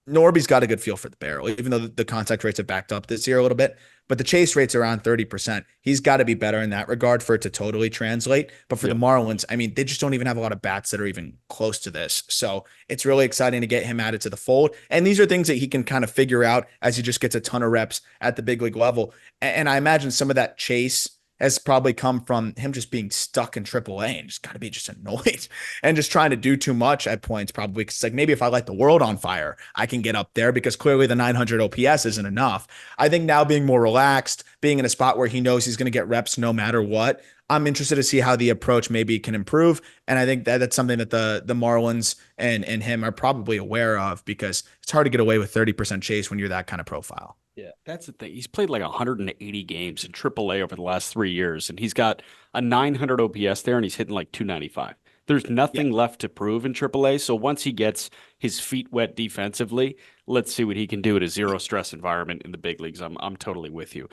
Norby's got a good feel for the barrel, even though the contact rates have backed up this year a little bit. But the chase rate's around 30%. He's got to be better in that regard for it to totally translate. But for the Marlins, I mean, they just don't even have a lot of bats that are even close to this. So it's really exciting to get him added to the fold. And these are things that he can kind of figure out as he just gets a ton of reps at the big league level. And I imagine some of that chase has probably come from him just being stuck in AAA and just got to be just annoyed and just trying to do too much at points, probably. Because like maybe if I light the world on fire, I can get up there because clearly the 900 OPS isn't enough. I think now being more relaxed, being in a spot where he knows he's going to get reps no matter what, I'm interested to see how the approach maybe can improve. And I think that's something that the Marlins and him are probably aware of because it's hard to get away with 30% chase when you're that kind of profile. Yeah, that's the thing. He's played like 180 games in AAA over the last 3 years, and he's got a 900 OPS there, and he's hitting like 295. There's nothing left to prove in AAA, so once he gets his feet wet defensively, let's see what he can do at a zero-stress environment in the big leagues. I'm totally with you.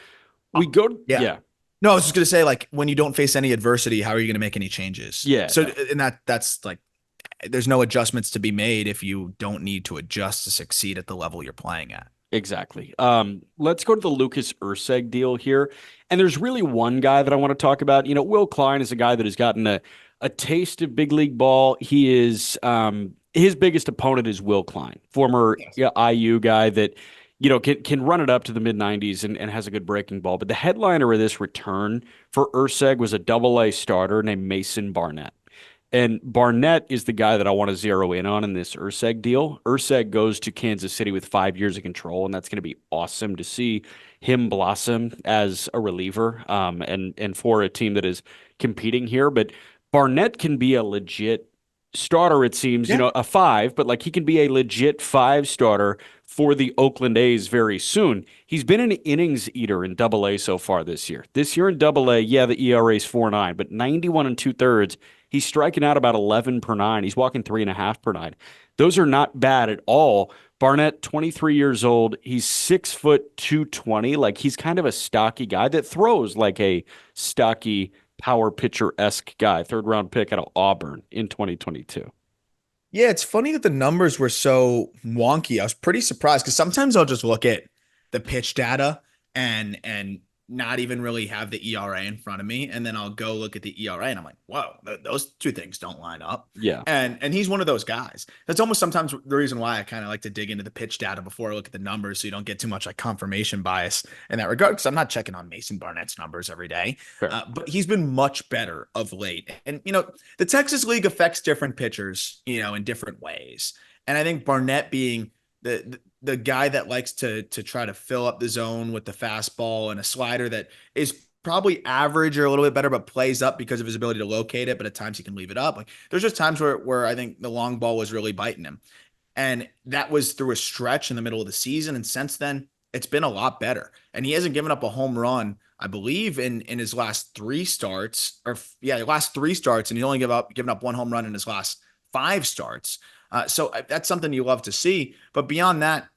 We go to, No, I was just going to say, like, when you don't face any adversity, how are you going to make any changes? Yeah. So, and that's like, there's no adjustments to be made if you don't need to adjust to succeed at the level you're playing at. Exactly. Let's go to the Lucas Erceg deal here. And there's really one guy that I want to talk about. Will Klein is a guy that has gotten a taste of big league ball. He is his biggest opponent is Will Klein, former IU guy that can run it up to the mid 90s and has a good breaking ball. But the headliner of this return for Erceg was a AA starter named Mason Barnett. And Barnett is the guy that I want to zero in on in this Urseg deal. Urseg goes to Kansas City with 5 years of control, and that's going to be awesome to see him blossom as a reliever, and for a team that is competing here. But Barnett can be a legit starter, it seems, Yeah. a five, but like he can be a legit five starter for the Oakland A's very soon. He's been an innings eater in Double A so far this year. This year in Double A, yeah, the ERA is 4.9, but 91 and 2/3. He's striking out about 11 per nine. He's walking 3.5 per nine. Those are not bad at all. Barnett, 23 years old. He's 6 foot 220. Like he's kind of a stocky guy that throws like a stocky power pitcher esque guy. Third round pick out of Auburn in 2022. Yeah, it's funny that the numbers were so wonky. I was pretty surprised because sometimes I'll just look at the pitch data and not even really have the ERA in front of me, and then I'll go look at the ERA and I'm like, whoa, those two things don't line up. Yeah. And he's one of those guys. That's almost sometimes the reason why I kind of like to dig into the pitch data before I look at the numbers, so you don't get too much like confirmation bias in that regard. Because I'm not checking on Mason Barnett's numbers every day, Fair. but he's been much better of late. And the Texas League affects different pitchers, in different ways. And I think Barnett being the guy that likes to try to fill up the zone with the fastball and a slider that is probably average or a little bit better, but plays up because of his ability to locate it. But at times he can leave it up. Like there's just times where I think the long ball was really biting him. And that was through a stretch in the middle of the season. And since then, it's been a lot better. And he hasn't given up a home run, I believe, in his last three starts, last three starts. And he only given up one home run in his last five starts. So that's something you love to see. But beyond that,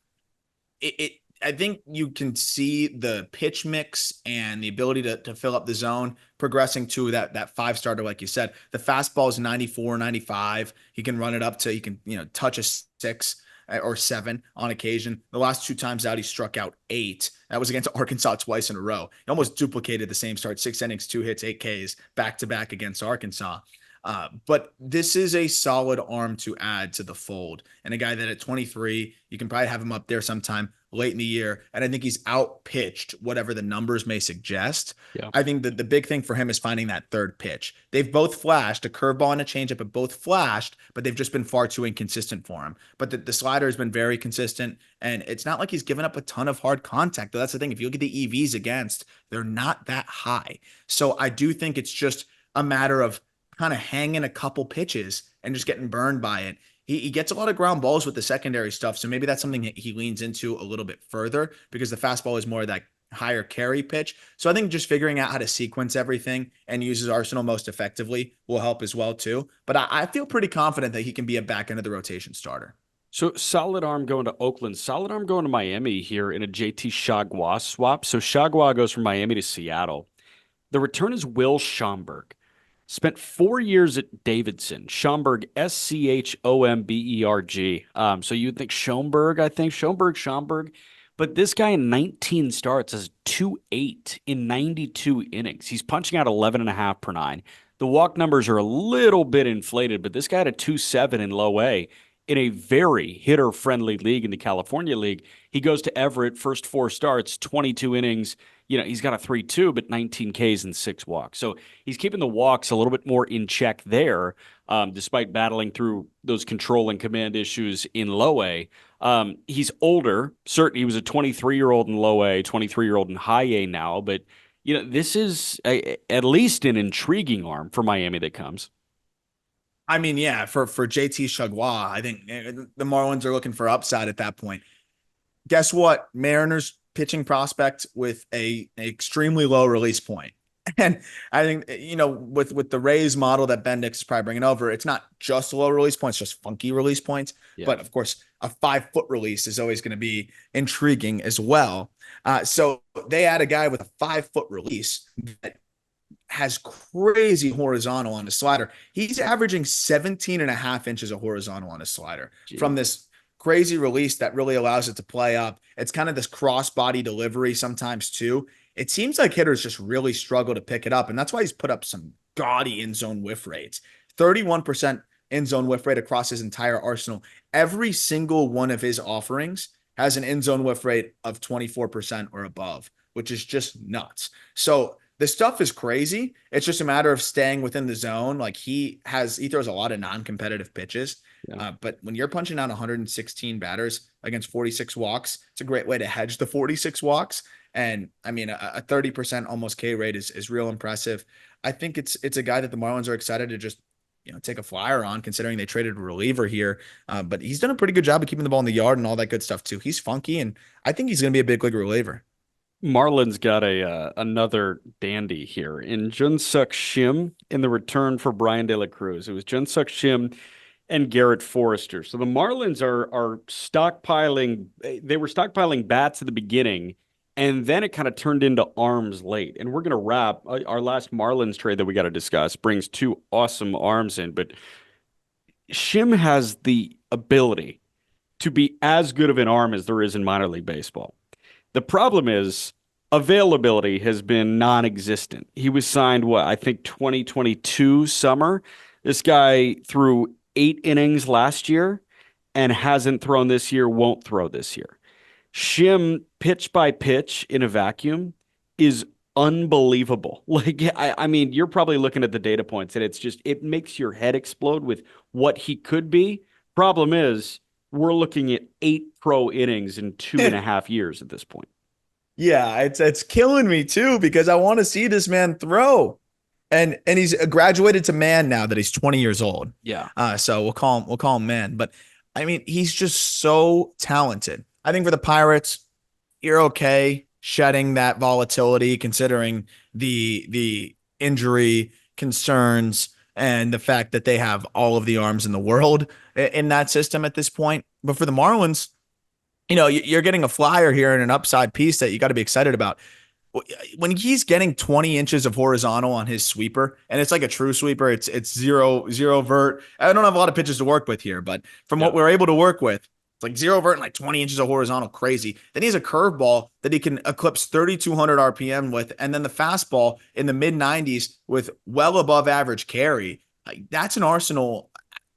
I think you can see the pitch mix and the ability to fill up the zone progressing to that five starter, like you said. The fastball is 94, 95. He can run it up to, he can, touch a 6 or 7 on occasion. The last 2 times out, he struck out 8. That was against Arkansas twice in a row. He almost duplicated the same start, 6 innings, 2 hits, 8 Ks back to back against Arkansas. But this is a solid arm to add to the fold. And a guy that at 23, you can probably have him up there sometime late in the year. And I think he's outpitched whatever the numbers may suggest. Yeah. I think that the big thing for him is finding that third pitch. They've both flashed, a curveball and a changeup have both flashed, but they've just been far too inconsistent for him. But the slider has been very consistent. And it's not like he's given up a ton of hard contact. Though that's the thing. If you look at the EVs against, they're not that high. So I do think it's just a matter of kind of hanging a couple pitches and just getting burned by it. He gets a lot of ground balls with the secondary stuff. So maybe that's something that he leans into a little bit further because the fastball is more of that higher carry pitch. So I think just figuring out how to sequence everything and use his arsenal most effectively will help as well too. But I feel pretty confident that he can be a back end of the rotation starter. So solid arm going to Oakland, solid arm going to Miami here in a JT Chagua swap. So Chagua goes from Miami to Seattle. The return is Will Schomberg. Spent 4 years at Davidson. Schomberg, Schomberg. So you'd think Schomberg, I think. Schomberg. But this guy in 19 starts has 2.8 in 92 innings. He's punching out 11.5 per nine. The walk numbers are a little bit inflated, but this guy had a 2.7 in low A in a very hitter-friendly league in the California League. He goes to Everett, first 4 starts, 22 innings. He's got a 3.2, but 19 Ks and 6 walks. So he's keeping the walks a little bit more in check there, despite battling through those control and command issues in low A. He's older. Certainly, he was a 23-year-old in low A, 23-year-old in high A now. But, this is at least an intriguing arm for Miami that comes. I mean, yeah, for JT Chagua, I think the Marlins are looking for upside at that point. Guess what? Mariners pitching prospect with a extremely low release point. And I think, with the Rays model that Bendix is probably bringing over, it's not just low release points, just funky release points. Yeah. But of course, a 5-foot release is always going to be intriguing as well. So they add a guy with a 5-foot release that has crazy horizontal on his slider. He's averaging 17.5 inches of horizontal on his slider. Jeez. From this crazy release that really allows it to play up. It's kind of this cross-body delivery sometimes too. It seems like hitters just really struggle to pick it up, and that's why he's put up some gaudy in-zone whiff rates. 31% in-zone whiff rate across his entire arsenal. Every single one of his offerings has an in-zone whiff rate of 24% or above, which is just nuts. So the stuff is crazy. It's just a matter of staying within the zone. Like he throws a lot of non-competitive pitches. Yeah. But when you're punching out 116 batters against 46 walks, it's a great way to hedge the 46 walks. And I mean, a 30% almost K rate is real impressive. I think it's a guy that the Marlins are excited to just take a flyer on, considering they traded a reliever here. But he's done a pretty good job of keeping the ball in the yard and all that good stuff too. He's funky, and I think he's going to be a big league reliever. Marlins got a another dandy here in Jun-Seok Shim in the return for Brian De La Cruz. It was Jun-Seok Shim and Garrett Forrester. So the Marlins are stockpiling. They were stockpiling bats at the beginning, and then it kind of turned into arms late. And we're going to wrap our last Marlins trade that we got to discuss. Brings two awesome arms in, but Shim has the ability to be as good of an arm as there is in minor league baseball. The problem is availability has been non-existent. He was signed, I think 2022 summer. This guy threw 8 innings last year and hasn't thrown this year, won't throw this year. Shim, pitch by pitch in a vacuum, is unbelievable. Like, I mean, you're probably looking at the data points and it makes your head explode with what he could be. Problem is, we're looking at 8 pro innings in 2.5 years at this point. Yeah, it's killing me too because I want to see this man throw. And he's graduated to man now that he's 20 years old. Yeah. So we'll call him man. But I mean, he's just so talented. I think for the Pirates, you're okay shedding that volatility, considering the injury concerns and the fact that they have all of the arms in the world in that system at this point. But for the Marlins, you're getting a flyer here and an upside piece that you got to be excited about. When he's getting 20 inches of horizontal on his sweeper, and it's like a true sweeper, it's zero vert. I don't have a lot of pitches to work with here, but from what we're able to work with, it's like zero vert and like 20 inches of horizontal, crazy. Then he has a curveball that he can eclipse 3,200 RPM with, and then the fastball in the mid 90s with well above average carry. Like, that's an arsenal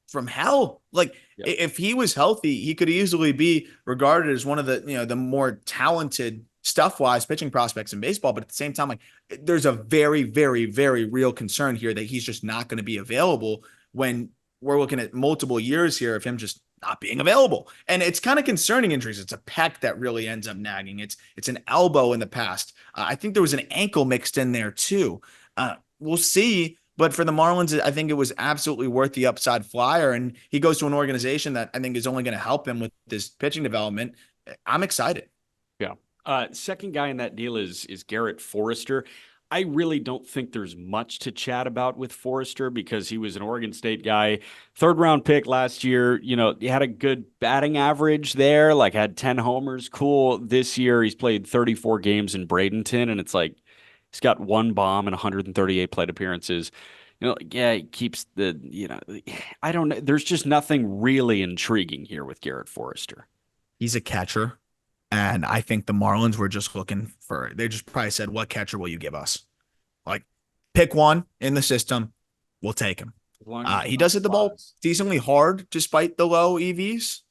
from hell. Like, if he was healthy, he could easily be regarded as one of the more talented stuff-wise pitching prospects in baseball. But at the same time, like, there's a very, very, very real concern here that he's just not going to be available when we're looking at multiple years here of him just not being available. And it's kind of concerning injuries. It's a pec that really ends up nagging. It's an elbow in the past. I think there was an ankle mixed in there too. We'll see. But for the Marlins, I think it was absolutely worth the upside flyer. And he goes to an organization that I think is only going to help him with this pitching development. I'm excited. Yeah. Second guy in that deal is Garrett Forrester. I really don't think there's much to chat about with Forrester because he was an Oregon State guy, 3rd-round pick last year. He had a good batting average there, like had 10 homers. Cool. This year, he's played 34 games in Bradenton, and it's like he's got 1 bomb and 138 plate appearances. He keeps I don't know. There's just nothing really intriguing here with Garrett Forrester. He's a catcher. And I think the Marlins were just they just probably said, what catcher will you give us? Like, pick one in the system. We'll take him. He does hit the ball decently hard despite the low EVs,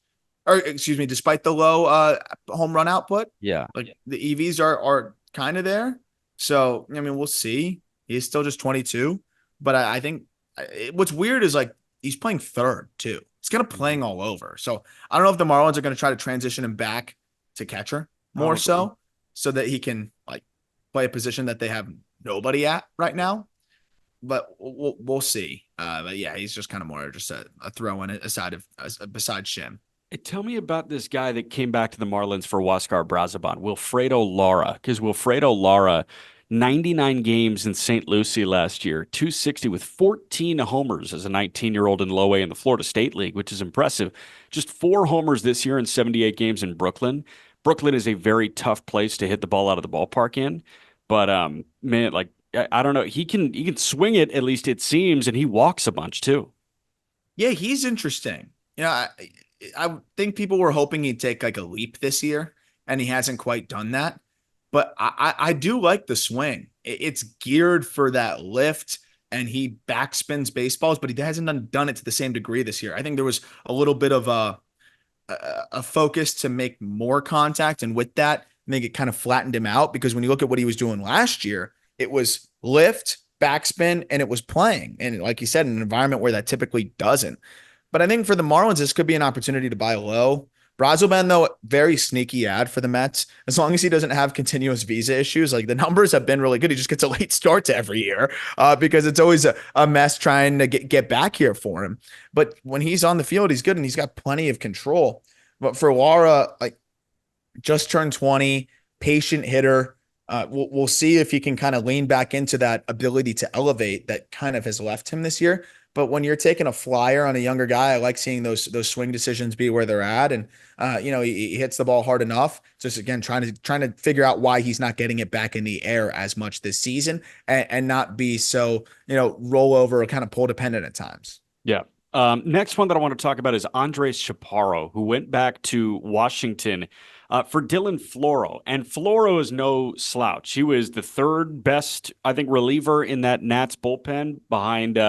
or excuse me, despite the low home run output. Yeah. Like, the EVs are kind of there. So, I mean, we'll see. He's still just 22. But I think what's weird is, like, he's playing third too. He's kind of playing all over. So I don't know if the Marlins are going to try to transition him back to catcher more so that he can, like, play a position that they have nobody at right now. But we'll see. But yeah, he's just kind of more just a throw in besides Shim. Tell me about this guy that came back to the Marlins for Huáscar Brazoban, Wilfredo Lara, because Wilfredo Lara, 99 games in St. Lucie last year, 260 with 14 homers as a 19-year-old in low A in the Florida State League, which is impressive. Just 4 homers this year in 78 games in Brooklyn. Brooklyn is a very tough place to hit the ball out of the ballpark in. But, man, like, I don't know. He can swing it, at least it seems, and he walks a bunch too. Yeah, he's interesting. I think people were hoping he'd take like a leap this year, and he hasn't quite done that. But I do like the swing. It's geared for that lift, and he backspins baseballs, but he hasn't done it to the same degree this year. I think there was a little bit of a focus to make more contact, and with that, I think it kind of flattened him out, because when you look at what he was doing last year, it was lift, backspin, and it was playing. And like you said, in an environment where that typically doesn't. But I think for the Marlins, this could be an opportunity to buy low. Brazelman, though, very sneaky ad for the Mets. As long as he doesn't have continuous visa issues, like the numbers have been really good. He just gets a late start to every year because it's always a mess trying to get back here for him. But when he's on the field, he's good and he's got plenty of control. But for Lara, like just turned 20, patient hitter. We'll see if he can kind of lean back into that ability to elevate that kind of has left him this year. But when you're taking a flyer on a younger guy, I like seeing those swing decisions be where they're at, and he hits the ball hard enough. Just again, trying to figure out why he's not getting it back in the air as much this season, and not be so roll over or kind of pull dependent at times. Yeah. Next one that I want to talk about is Andres Chaparro, who went back to Washington for Dylan Floro. And Floro is no slouch. He was the third best, I think, reliever in that Nats bullpen behind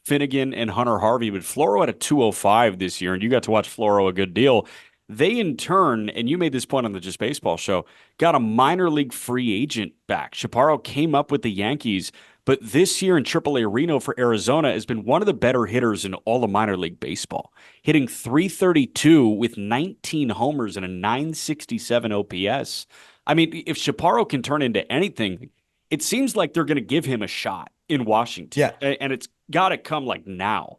Finnegan and Hunter Harvey. But Floro had a 205 this year, and you got to watch Floro a good deal. They, in turn, and you made this point on the Just Baseball show, got a minor league free agent back. Chaparro came up with the Yankees, but this year in AAA Reno for Arizona has been one of the better hitters in all of minor league baseball, hitting .332 with 19 homers and a .967 OPS. I mean, if Chaparro can turn into anything, it seems like they're going to give him a shot in Washington. Yeah, And it's got to come like now.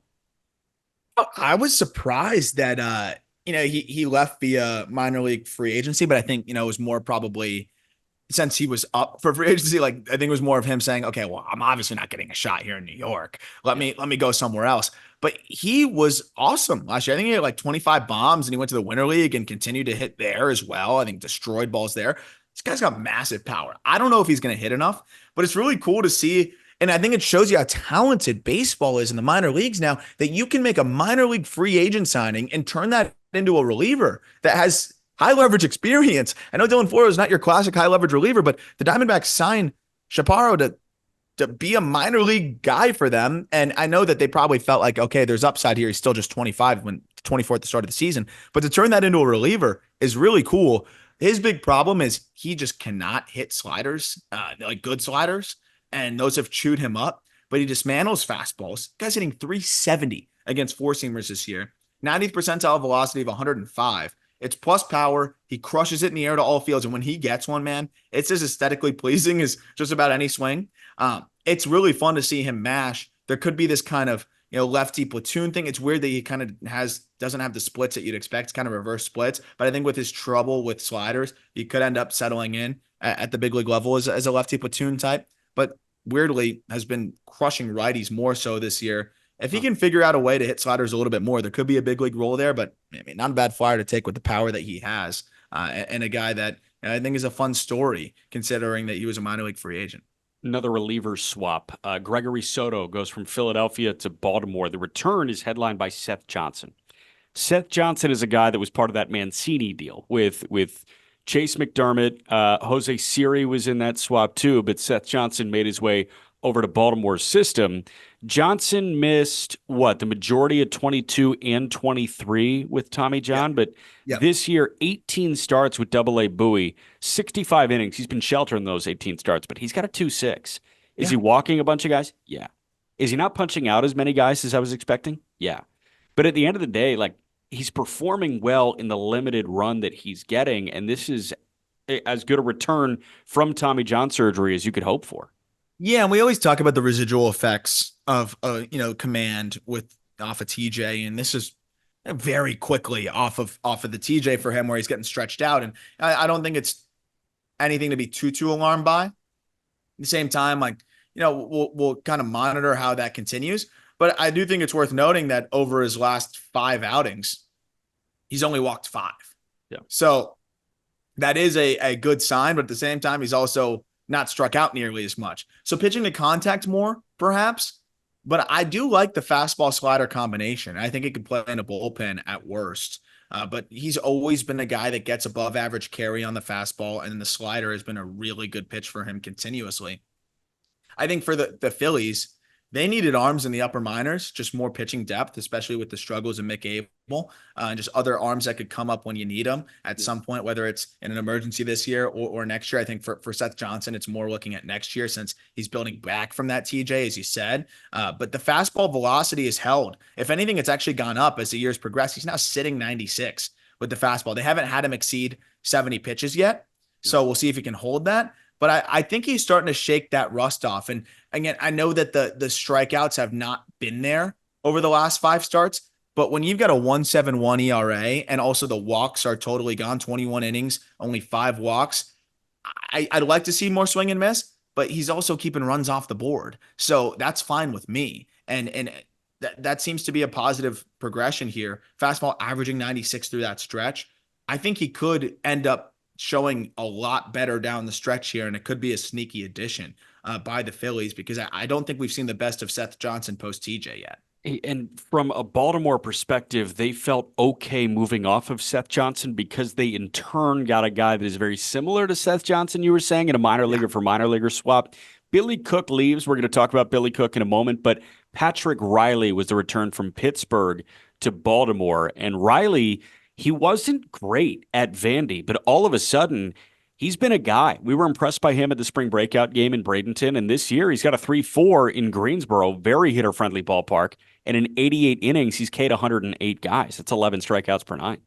I was surprised that he left via minor league free agency, but I think it was more probably since he was up for free agency. Like I think it was more of him saying, "Okay, well, I'm obviously not getting a shot here in New York. Let me go somewhere else." But he was awesome last year. I think he had like 25 bombs, and he went to the Winter League and continued to hit there as well. I think destroyed balls there. This guy's got massive power. I don't know if he's going to hit enough, but it's really cool to see. And I think it shows you how talented baseball is in the minor leagues now that you can make a minor league free agent signing and turn that into a reliever that has high leverage experience. I know Dylan Floro is not your classic high leverage reliever, but the Diamondbacks signed Chaparro to be a minor league guy for them. And I know that they probably felt like, okay, there's upside here. He's still just 24 at the start of the season, but to turn that into a reliever is really cool. His big problem is he just cannot hit sliders, like good sliders, and those have chewed him up. But he dismantles fastballs. Guy's hitting 370 against four seamers this year, 90th percentile velocity of 105. It's plus power. He crushes it in the air to all fields, and when he gets one, man, it's as aesthetically pleasing as just about any swing. It's really fun to see him mash. There could be this kind of lefty platoon thing. It's weird that he kind of doesn't have the splits that you'd expect. It's kind of reverse splits. But I think with his trouble with sliders, he could end up settling in at the big league level as a lefty platoon type. But weirdly has been crushing righties more so this year. If he can figure out a way to hit sliders a little bit more, there could be a big league role there. But I mean, not a bad flyer to take with the power that he has, and a guy that I think is a fun story considering that he was a minor league free agent. Another reliever swap. Gregory Soto goes from Philadelphia to Baltimore. The return is headlined by Seth Johnson. Seth Johnson is a guy that was part of that Mancini deal with Chase McDermott. Jose Siri was in that swap too, but Seth Johnson made his way over to Baltimore's system. Johnson missed the majority of 22 and 23 with Tommy John, but this year 18 starts with Double-A Bowie, 65 innings. He's been sheltering those 18 starts, but he's got a 2.6. Is he walking a bunch of guys? Yeah. Is he not punching out as many guys as I was expecting? Yeah. But at the end of the day, like, he's performing well in the limited run that he's getting, and this is as good a return from Tommy John surgery as you could hope for. Yeah, and we always talk about the residual effects of command with off of TJ, and this is very quickly off of the TJ for him, where he's getting stretched out, and I don't think it's anything to be too alarmed by. At the same time, like we'll kind of monitor how that continues, but I do think it's worth noting that over his last 5 outings, he's only walked 5. Yeah, so that is a good sign, but at the same time, he's also not struck out nearly as much. So pitching to contact more, perhaps, but I do like the fastball slider combination. I think it could play in a bullpen at worst. But he's always been a guy that gets above average carry on the fastball, and the slider has been a really good pitch for him continuously. I think for the Phillies, They needed arms in the upper minors, just more pitching depth, especially with the struggles of Mick Abel, and just other arms that could come up when you need them at Yeah. some point, whether it's in an emergency this year or next year. I think for Seth Johnson, it's more looking at next year since he's building back from that TJ, as you said. But the fastball velocity is held. If anything, it's actually gone up as the years progress. He's now sitting 96 with the fastball. They haven't had him exceed 70 pitches yet. Yeah. So we'll see if he can hold that. But I think he's starting to shake that rust off. And again, I know that the strikeouts have not been there over the last 5 starts, but when you've got a 1.71 ERA and also the walks are totally gone, 21 innings, only 5 walks, I'd like to see more swing and miss, but he's also keeping runs off the board. So that's fine with me. And that seems to be a positive progression here. Fastball averaging 96 through that stretch. I think he could end up showing a lot better down the stretch here, and it could be a sneaky addition by the Phillies because I don't think we've seen the best of Seth Johnson post TJ yet. And from a Baltimore perspective, they felt okay moving off of Seth Johnson because they in turn got a guy that is very similar to Seth Johnson, you were saying, in a minor leaguer for minor leaguer swap. Billy Cook leaves. We're going to talk about Billy Cook in a moment, but Patrick Reilly was the return from Pittsburgh to Baltimore. And Reilly, he wasn't great at Vandy, but all of a sudden, he's been a guy. We were impressed by him at the spring breakout game in Bradenton, and this year he's got a 3.4 in Greensboro, very hitter-friendly ballpark. And in 88 innings, he's K'd 108 guys. That's 11 strikeouts per nine.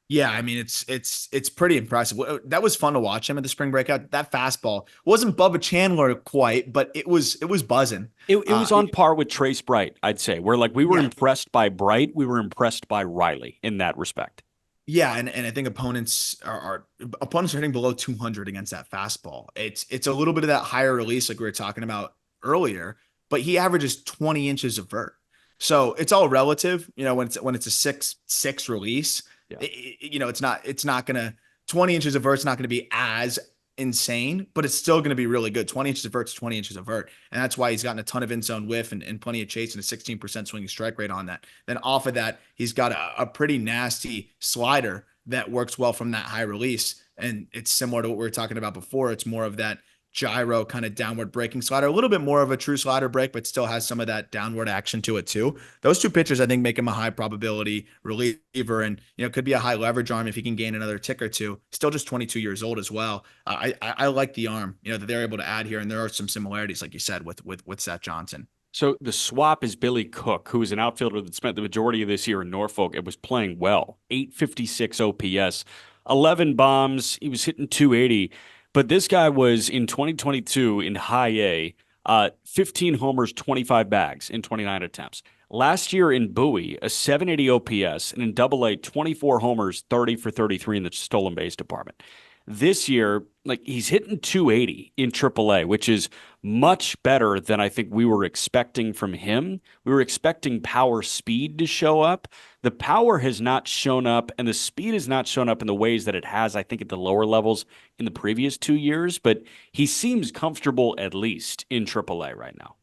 Yeah, I mean it's pretty impressive. That was fun to watch him at the spring breakout. That fastball wasn't Bubba Chandler quite, but it was buzzing. It was on par with Trace Bright, I'd say. We were Yeah, impressed by Bright. We were impressed by Reilly in that respect. yeah, and I think opponents are hitting below 200 against that fastball. It's a little bit of that higher release like we were talking about earlier, but he averages 20 inches of vert. So it's all relative, when it's a 6-6 release, Yeah. it's not gonna 20 inches of vert's not gonna be as insane, but it's still gonna be really good. 20 inches of vert's 20 inches of vert, and that's why he's gotten a ton of in zone whiff and plenty of chase and a 16% swinging strike rate on that. Then off of that, he's got a pretty nasty slider that works well from that high release, and it's similar to what we were talking about before. It's more of that gyro kind of downward breaking slider, a little bit more of a true slider break, but still has some of that downward action to it too. Those two pitchers, I think, make him a high probability reliever, and could be a high leverage arm if he can gain another tick or two. Still just 22 years old as well. I like the arm, that they're able to add here, and there are some similarities, like you said, with Seth Johnson. So the swap is Billy Cook, who is an outfielder that spent the majority of this year in Norfolk and was playing well. 856 OPS, 11 bombs. He was hitting 280. But this guy was in 2022 in high A, 15 homers, 25 bags in 29 attempts. Last year in Bowie, a 780 OPS, and in Double A, 24 homers, 30 for 33 in the stolen base department. This year, he's hitting 280 in Triple A, which is much better than I think we were expecting from him. We were expecting power speed to show up. The power has not shown up, and the speed has not shown up in the ways that it has, I think, at the lower levels in the previous 2 years. But he seems comfortable, at least, in Triple A right now.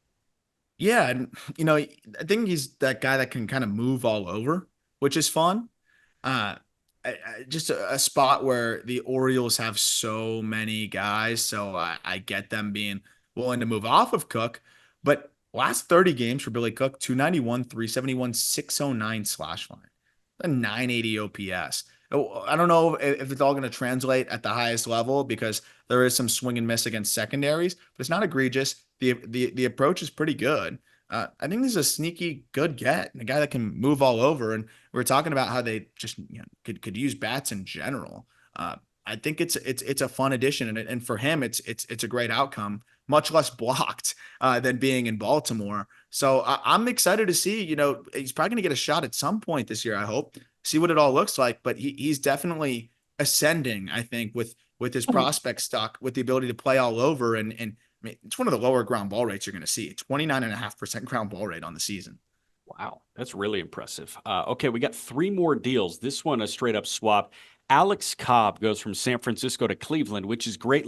Yeah, and I think he's that guy that can kind of move all over, which is fun. Just a spot where the Orioles have so many guys, so I get them being willing to move off of Cook. But last 30 games for Billy Cook, 291, 371, 609 slash line, a 980 OPS. I don't know if it's all going to translate at the highest level because there is some swing and miss against secondaries, but it's not egregious. The approach is pretty good. I think this is a sneaky good get, and a guy that can move all over. And we're talking about how they just could use bats in general. I think it's a fun addition, and for him, it's a great outcome. Much less blocked than being in Baltimore. So I'm excited to see. He's probably going to get a shot at some point this year. I hope see what it all looks like. But he's definitely ascending. I think with his prospect stock, with the ability to play all over and I mean, it's one of the lower ground ball rates you're going to see. 29.5% ground ball rate on the season. Wow, that's really impressive. Okay, we got 3 more deals. This one, a straight up swap. Alex Cobb goes from San Francisco to Cleveland, which is great,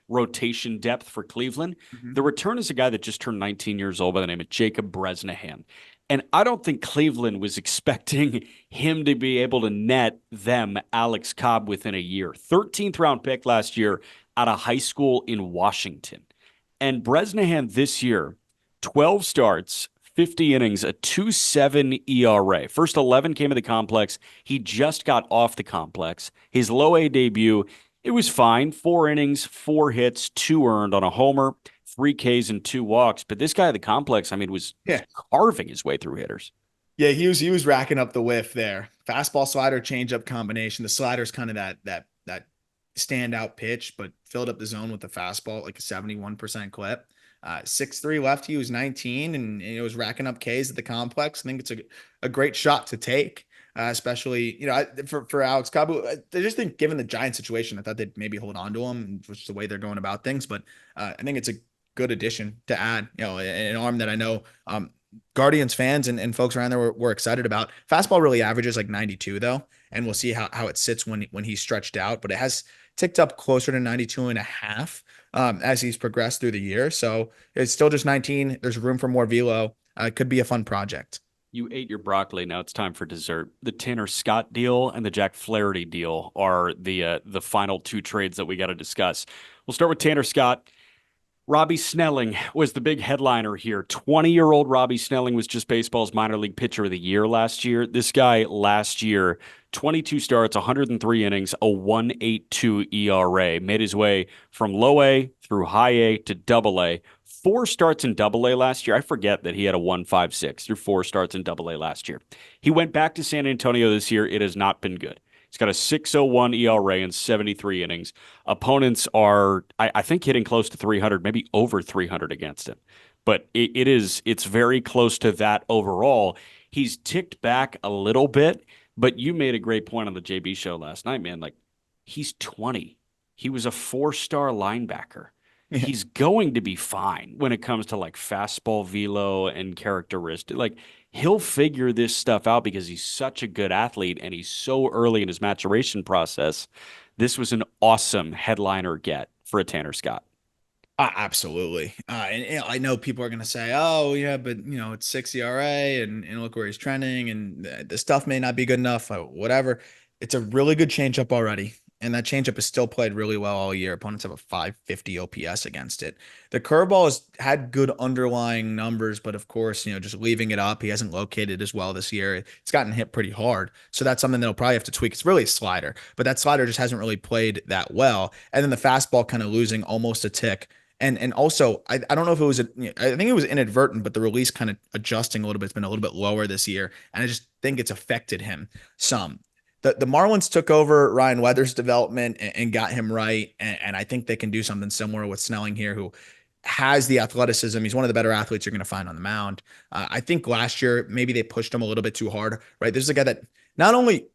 rotation depth for Cleveland. Mm-hmm. The return is a guy that just turned 19 years old by the name of Jacob Bresnahan. And I don't think Cleveland was expecting him to be able to net them Alex Cobb within a year. 13th round pick last year out of high school in Washington. And Bresnahan this year, 12 starts, 50 innings, a 2.7 ERA. First 11 came at the complex. He just got off the complex. His low A debut, it was fine. 4 innings, 4 hits, 2 earned on a homer, 3 Ks and 2 walks. But this guy at the complex, I mean, was Yeah. carving his way through hitters. Yeah, he was racking up the whiff there. Fastball slider changeup combination. The slider's kind of that standout pitch, but filled up the zone with the fastball like a 71% clip. 6'3" lefty. He was 19 and it was racking up Ks at the complex. I think it's a great shot to take. Especially, for Alex Cobb. I just think given the Giant situation, I thought they'd maybe hold on to him, which is the way they're going about things. But I think it's a good addition to add, an arm that I know Guardians fans and folks around there were excited about. Fastball really averages like 92 though, and we'll see how it sits when he's stretched out, but it has ticked up closer to 92 and a half as he's progressed through the year. So it's still just 19. There's room for more velo. It could be a fun project. You ate your broccoli. Now it's time for dessert. The Tanner Scott deal and the Jack Flaherty deal are the final 2 trades that we got to discuss. We'll start with Tanner Scott. Robby Snelling was the big headliner here. 20-year-old Robby Snelling was just baseball's minor league pitcher of the year last year. This guy last year, 22 starts, 103 innings, a 1.82 ERA, made his way from low A through high A to double A. 4 starts in double A last year. I forget that he had a 1.56 through 4 starts in double A last year. He went back to San Antonio this year. It has not been good. He's got a 6.01 ERA in 73 innings. Opponents are, I think, hitting close to 300, maybe over 300 against him. But it's very close to that overall. He's ticked back a little bit, but you made a great point on the JB show last night, man. Like, he's 20. He was a 4-star linebacker. He's going to be fine when it comes to like fastball velo and characteristic. Like, he'll figure this stuff out because he's such a good athlete and he's so early in his maturation process. This was an awesome headliner get for a Tanner Scott. Absolutely. And I know people are going to say, oh, yeah, but, it's 6 ERA and look where he's trending and the stuff may not be good enough, whatever. It's a really good changeup already. And that changeup has still played really well all year. Opponents have a 550 OPS against it. The curveball has had good underlying numbers, but of course, just leaving it up, he hasn't located as well this year. It's gotten hit pretty hard. So that's something they'll probably have to tweak. It's really a slider, but that slider just hasn't really played that well. And then the fastball kind of losing almost a tick. And also, I don't know if it was, I think it was inadvertent, but the release kind of adjusting a little bit. It's been a little bit lower this year. And I just think it's affected him some. The Marlins took over Ryan Weathers' development and got him right. And I think they can do something similar with Snelling here, who has the athleticism. He's one of the better athletes you're going to find on the mound. I think last year, maybe they pushed him a little bit too hard, right? This is a guy that not only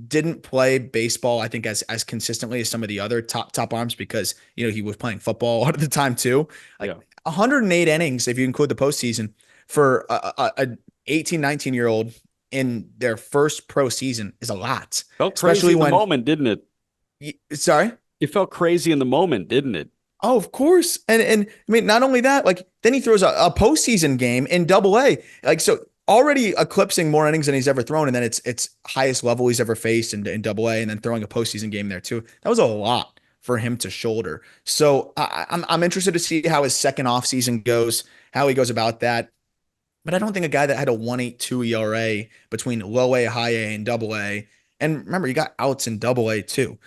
didn't play baseball, I think, as consistently as some of the other top arms because, he was playing football a lot of the time too. Like 108 innings, if you include the postseason, for a 18, 19-year-old in their first pro season is a lot. Felt crazy in the moment, didn't it? Sorry? It felt crazy in the moment, didn't it? Oh, of course. And I mean, not only that, like then he throws a postseason game in double A. Like, so already eclipsing more innings than he's ever thrown. And then it's highest level he's ever faced in double A and then throwing a postseason game there too. That was a lot for him to shoulder. So I'm interested to see how his second offseason goes, how he goes about that. But I don't think a guy that had a 1.82 ERA between low A, high A, and double A, and remember, you got outs in double A too,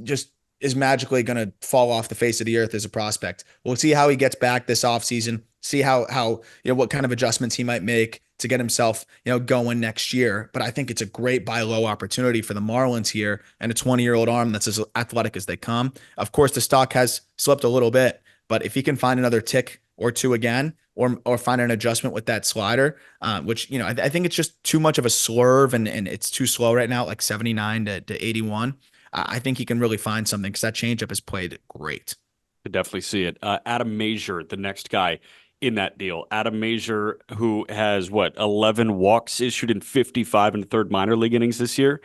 just is magically going to fall off the face of the earth as a prospect. We'll see how he gets back this offseason, see how what kind of adjustments he might make to get himself, going next year. But I think it's a great buy low opportunity for the Marlins here and a 20-year-old arm that's as athletic as they come. Of course, the stock has slipped a little bit, but if he can find another tick or two again, or find an adjustment with that slider, which, I think it's just too much of a swerve and it's too slow right now, like 79 to 81. I think he can really find something because that changeup has played great. I definitely see it. Adam Mazur, the next guy in that deal. Adam Mazur, who has 11 walks issued in 55 and third minor league innings this year.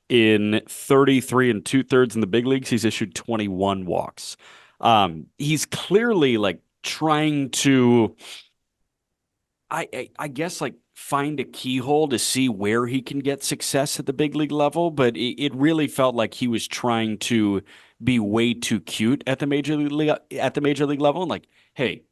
In 33 and 2/3 in the big leagues, he's issued 21 walks. He's clearly trying to, I guess, find a keyhole to see where he can get success at the big league level, but it really felt like he was trying to be way too cute at the major league level. And hey,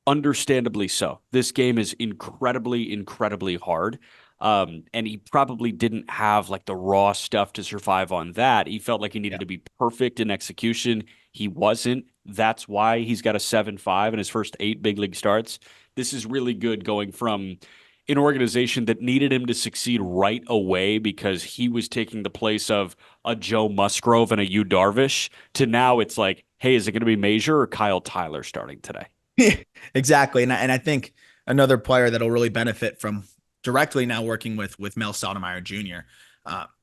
Understandably so. This game is incredibly, incredibly hard. And he probably didn't have like the raw stuff to survive on that. He felt like he needed Yeah. to be perfect in execution. He wasn't. That's why he's got a 7.5 in his first 8 big league starts. This is really good going from an organization that needed him to succeed right away because he was taking the place of a Joe Musgrove and a Yu Darvish to now it's like, hey, is it going to be Mazur or Kyle Tyler starting today? Exactly. And I think another player that'll really benefit from directly now working with Mel Stoudemire Jr.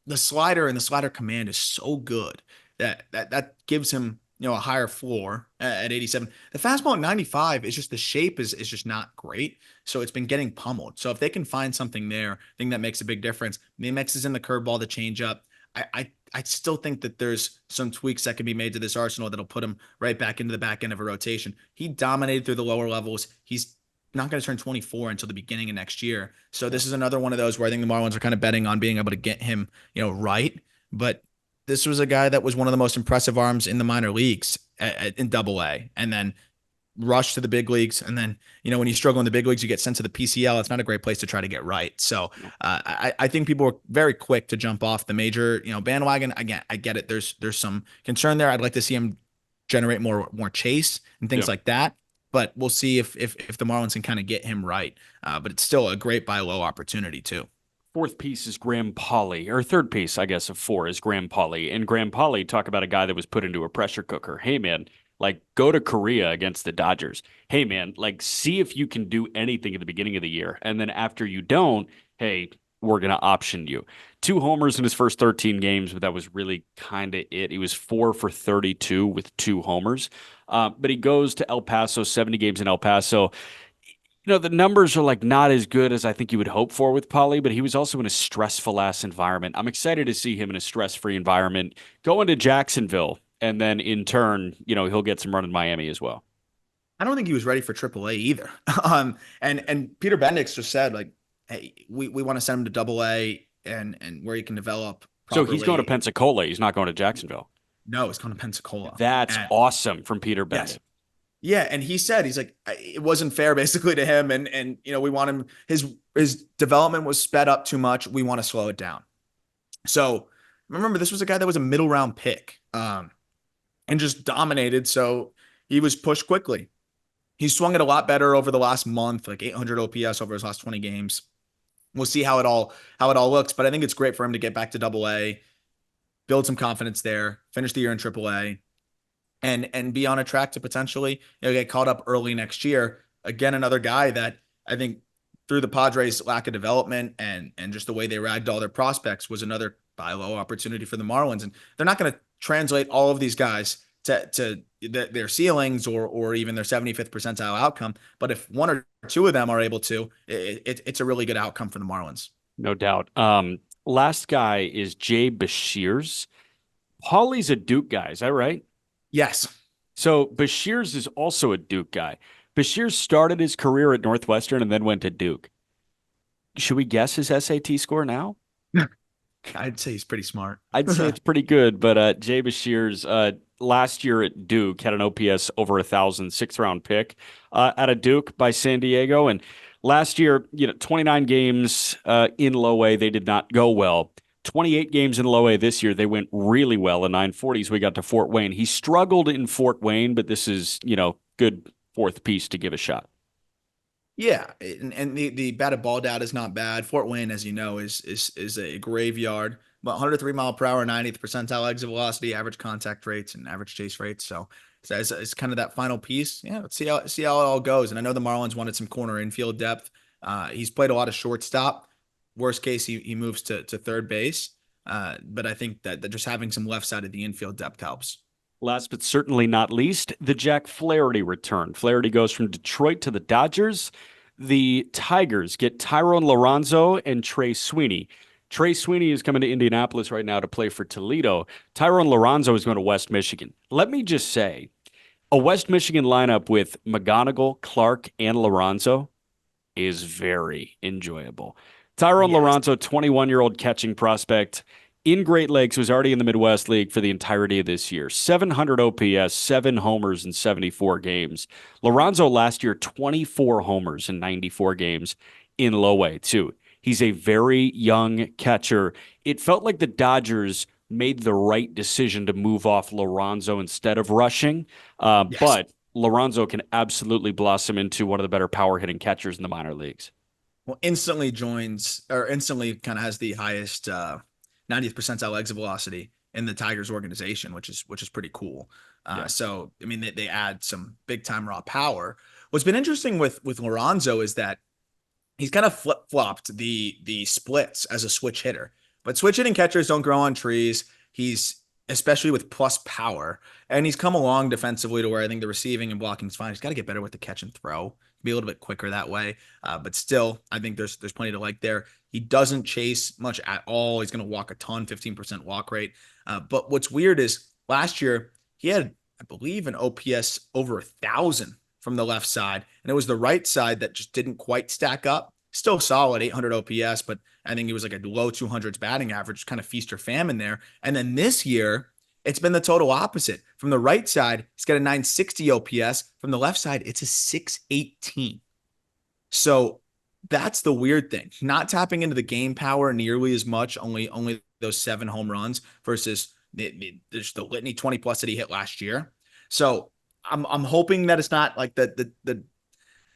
The slider and the slider command is so good that gives him a higher floor at 87. The fastball at 95 is just the shape is just not great. So it's been getting pummeled. So if they can find something there, I think that makes a big difference. The mixes in the curveball, the changeup. I still think that there's some tweaks that can be made to this arsenal that'll put him right back into the back end of a rotation. He dominated through the lower levels. He's not going to turn 24 until the beginning of next year. So this is another one of those where I think the Marlins are kind of betting on being able to get him, right. But this was a guy that was one of the most impressive arms in the minor leagues in Double A, and then rush to the big leagues. And then, when you struggle in the big leagues, you get sent to the PCL. It's not a great place to try to get right. So I think people are very quick to jump off the major, bandwagon. Again, I get it. There's some concern there. I'd like to see him generate more chase and things like that. But we'll see if the Marlins can kind of get him right. But it's still a great buy low opportunity too. Fourth piece is Graham Pauley, or third piece, I guess, of 4 is Graham Pauley. And Graham Pauley, talk about a guy that was put into a pressure cooker. Hey, man, like go to Korea against the Dodgers. Hey, man, like see if you can do anything at the beginning of the year. And then after you don't, hey, we're going to option you. 2 homers in his first 13 games, but that was really kind of it. He was 4 for 32 with 2 homers. But he goes to El Paso, 70 games in El Paso. The numbers are like not as good as I think you would hope for with Pauley, but he was also in a stressful ass environment. I'm excited to see him in a stress-free environment going to Jacksonville, and then in turn, he'll get some run in Miami as well. I don't think he was ready for AAA either. And Peter Bendix just said like, hey, we want to send him to AA and where he can develop So properly. he's going to Pensacola. He's not going to Jacksonville. No, he's going to Pensacola. That's awesome from Peter Bendix. Yes. Yeah, and he said he's like it wasn't fair basically to him, and we want him his development was sped up too much. We want to slow it down. So remember, this was a guy that was a middle round pick, and just dominated. So he was pushed quickly. He swung it a lot better over the last month, like 800 OPS over his last 20 games. We'll see how it all looks, but I think it's great for him to get back to AA, build some confidence there, finish the year in AAA. And be on a track to potentially get caught up early next year. Again, another guy that I think through the Padres' lack of development and just the way they ragged all their prospects was another buy low opportunity for the Marlins. And they're not going to translate all of these guys to their ceilings or even their 75th percentile outcome. But if 1 or 2 of them are able to, it's a really good outcome for the Marlins. No doubt. Last guy is Jay Beshears. Pauley's a Duke guy. Is that right? Yes. So Beshears is also a Duke guy. Beshears started his career at Northwestern and then went to Duke. Should we guess his SAT score now? I'd say he's pretty smart. I'd say it's pretty good, but Jay Beshears last year at Duke had an OPS over 1,000, 6th-round pick out of Duke by San Diego. And last year, 29 games in low A, they did not go well. 28 games in low A this year, they went really well in 940s. We got to Fort Wayne. He struggled in Fort Wayne, but this is, good fourth piece to give a shot. Yeah, and the batted ball data is not bad. Fort Wayne, as you know, is a graveyard. But 103 mile per hour, 90th percentile exit velocity, average contact rates, and average chase rates. So it's kind of that final piece. Yeah, let's see how it all goes. And I know the Marlins wanted some corner infield depth. He's played a lot of shortstop. Worst case, he moves to third base. But I think that just having some left side of the infield depth helps. Last but certainly not least, the Jack Flaherty return. Flaherty goes from Detroit to the Dodgers. The Tigers get Thayron Liranzo and Trey Sweeney. Trey Sweeney is coming to Indianapolis right now to play for Toledo. Thayron Liranzo is going to West Michigan. Let me just say, a West Michigan lineup with McGonigal, Clark, and Liranzo is very enjoyable. Thayron Liranzo, 21-year-old catching prospect. in Great Lakes, was already in the Midwest League for the entirety of this year. 700 OPS, 7 homers in 74 games. Liranzo last year, 24 homers in 94 games in low A, too. He's a very young catcher. It felt like the Dodgers made the right decision to move off Liranzo instead of rushing. Yes. But Liranzo can absolutely blossom into one of the better power hitting catchers in the minor leagues. Well, instantly joins or instantly kind of has the highest 90th percentile exit velocity in the Tigers organization, which is pretty cool. Yeah. So I mean they add some big time raw power. What's been interesting with Lorenzo is that he's kind of flip flopped the splits as a switch hitter, but switch hitting catchers don't grow on trees. He's especially with plus power, and he's come along defensively to where I think the receiving and blocking is fine. He's got to get better with the catch and throw, be a little bit quicker that way. But still, I think there's plenty to like there. He doesn't chase much at all. He's going to walk a ton, 15% walk rate. But what's weird is last year he had, I believe, an OPS over 1,000 from the left side, and it was the right side that just didn't quite stack up. Still solid, 800 OPS, but I think he was like a low 200s batting average, kind of feast or famine there. And then this year, it's been the total opposite. From the right side, he's got a 960 OPS. From the left side, it's a 618. So that's the weird thing. Not tapping into the game power nearly as much, only those 7 home runs versus there's the litany 20 plus that he hit last year. So I'm hoping that it's not like the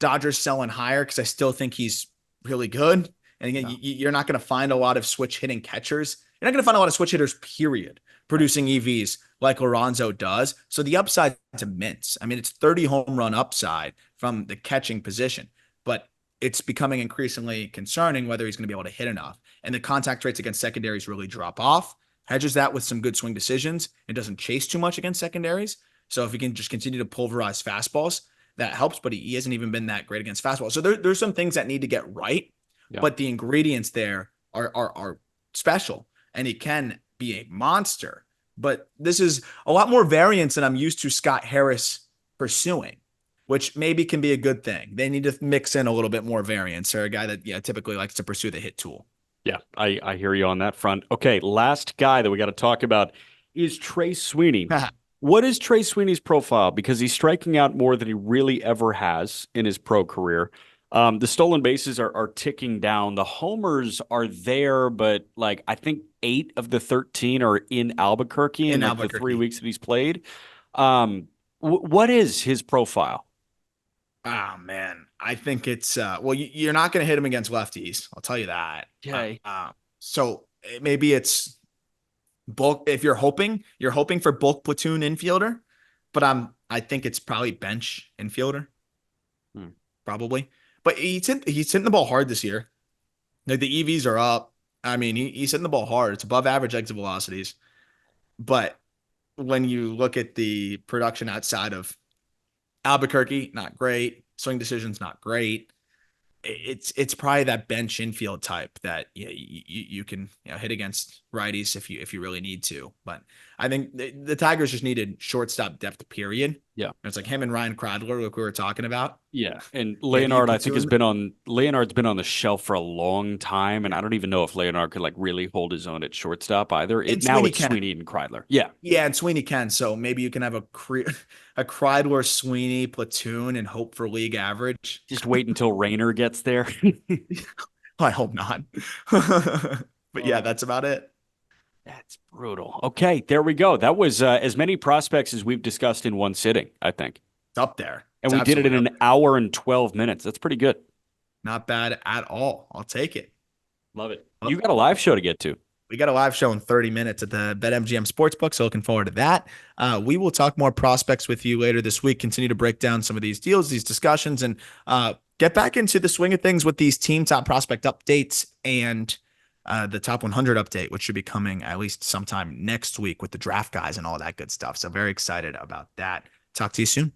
Dodgers selling higher, because I still think he's really good. And again, No. you're not going to find a lot of switch hitting catchers. You're not going to find a lot of switch hitters, period, producing EVs like Liranzo does. So the upside's immense. I mean, it's 30 home run upside from the catching position, but it's becoming increasingly concerning whether he's going to be able to hit enough. And the contact rates against secondaries really drop off. Hedges that with some good swing decisions. It doesn't chase too much against secondaries. So if he can just continue to pulverize fastballs, that helps, but he hasn't even been that great against fastball. So there's some things that need to get right, Yeah. but the ingredients there are special, and he can be a monster. But this is a lot more variance than I'm used to Scott Harris pursuing, which maybe can be a good thing. They need to mix in a little bit more variance, or a guy that typically likes to pursue the hit tool. Yeah, I hear you on that front. Okay, last guy that we got to talk about is Trey Sweeney. What is Trey Sweeney's profile? Because he's striking out more than he really ever has in his pro career. The stolen bases are ticking down. The homers are there, but like I think 8 of the 13 are in Albuquerque in In like the 3 Albuquerque. weeks that he's played. What is his profile? Oh man, I think it's well, you're not going to hit him against lefties. I'll tell you that. Okay. So maybe it's bulk. If you're hoping for bulk platoon infielder, but I think it's probably bench infielder, Hmm. probably. But he's hitting the ball hard this year. Like the EVs are up. I mean, he's hitting the ball hard. It's above average exit velocities. But when you look at the production outside of Albuquerque, not great. Swing decisions, not great. It's probably that bench infield type that you can hit against righties if you really need to. But I think the Tigers just needed shortstop depth, period. Yeah. It's like him and Ryan Kreidler, like we were talking about. Yeah, and Maybe you Leonard, I think, platoon. Leonard's been on the shelf for a long time, and I don't even know if Leonard could like really hold his own at shortstop either. And Now Sweeney it's can. Sweeney and Kreidler. Yeah, Yeah, and Sweeney can. So maybe you can have a Kreidler Sweeney platoon and hope for league average. just wait until Rayner gets there. I hope not. But yeah, Oh, that's about it. that's brutal. Okay, there we go. That was as many prospects as we've discussed in one sitting, I think, It's up there. and It's we did it in absolutely up an there. hour and 12 minutes. That's pretty good. Not bad at all. I'll take it. Love it. You Well, got a live show to get to. we got a live show in 30 minutes at the BetMGM Sportsbook, so looking forward to that. We will talk more prospects with you later this week, continue to break down some of these deals, these discussions, and get back into the swing of things with these team top prospect updates and the top 100 update, which should be coming at least sometime next week with the draft guys and all that good stuff. So very excited about that. Talk to you soon.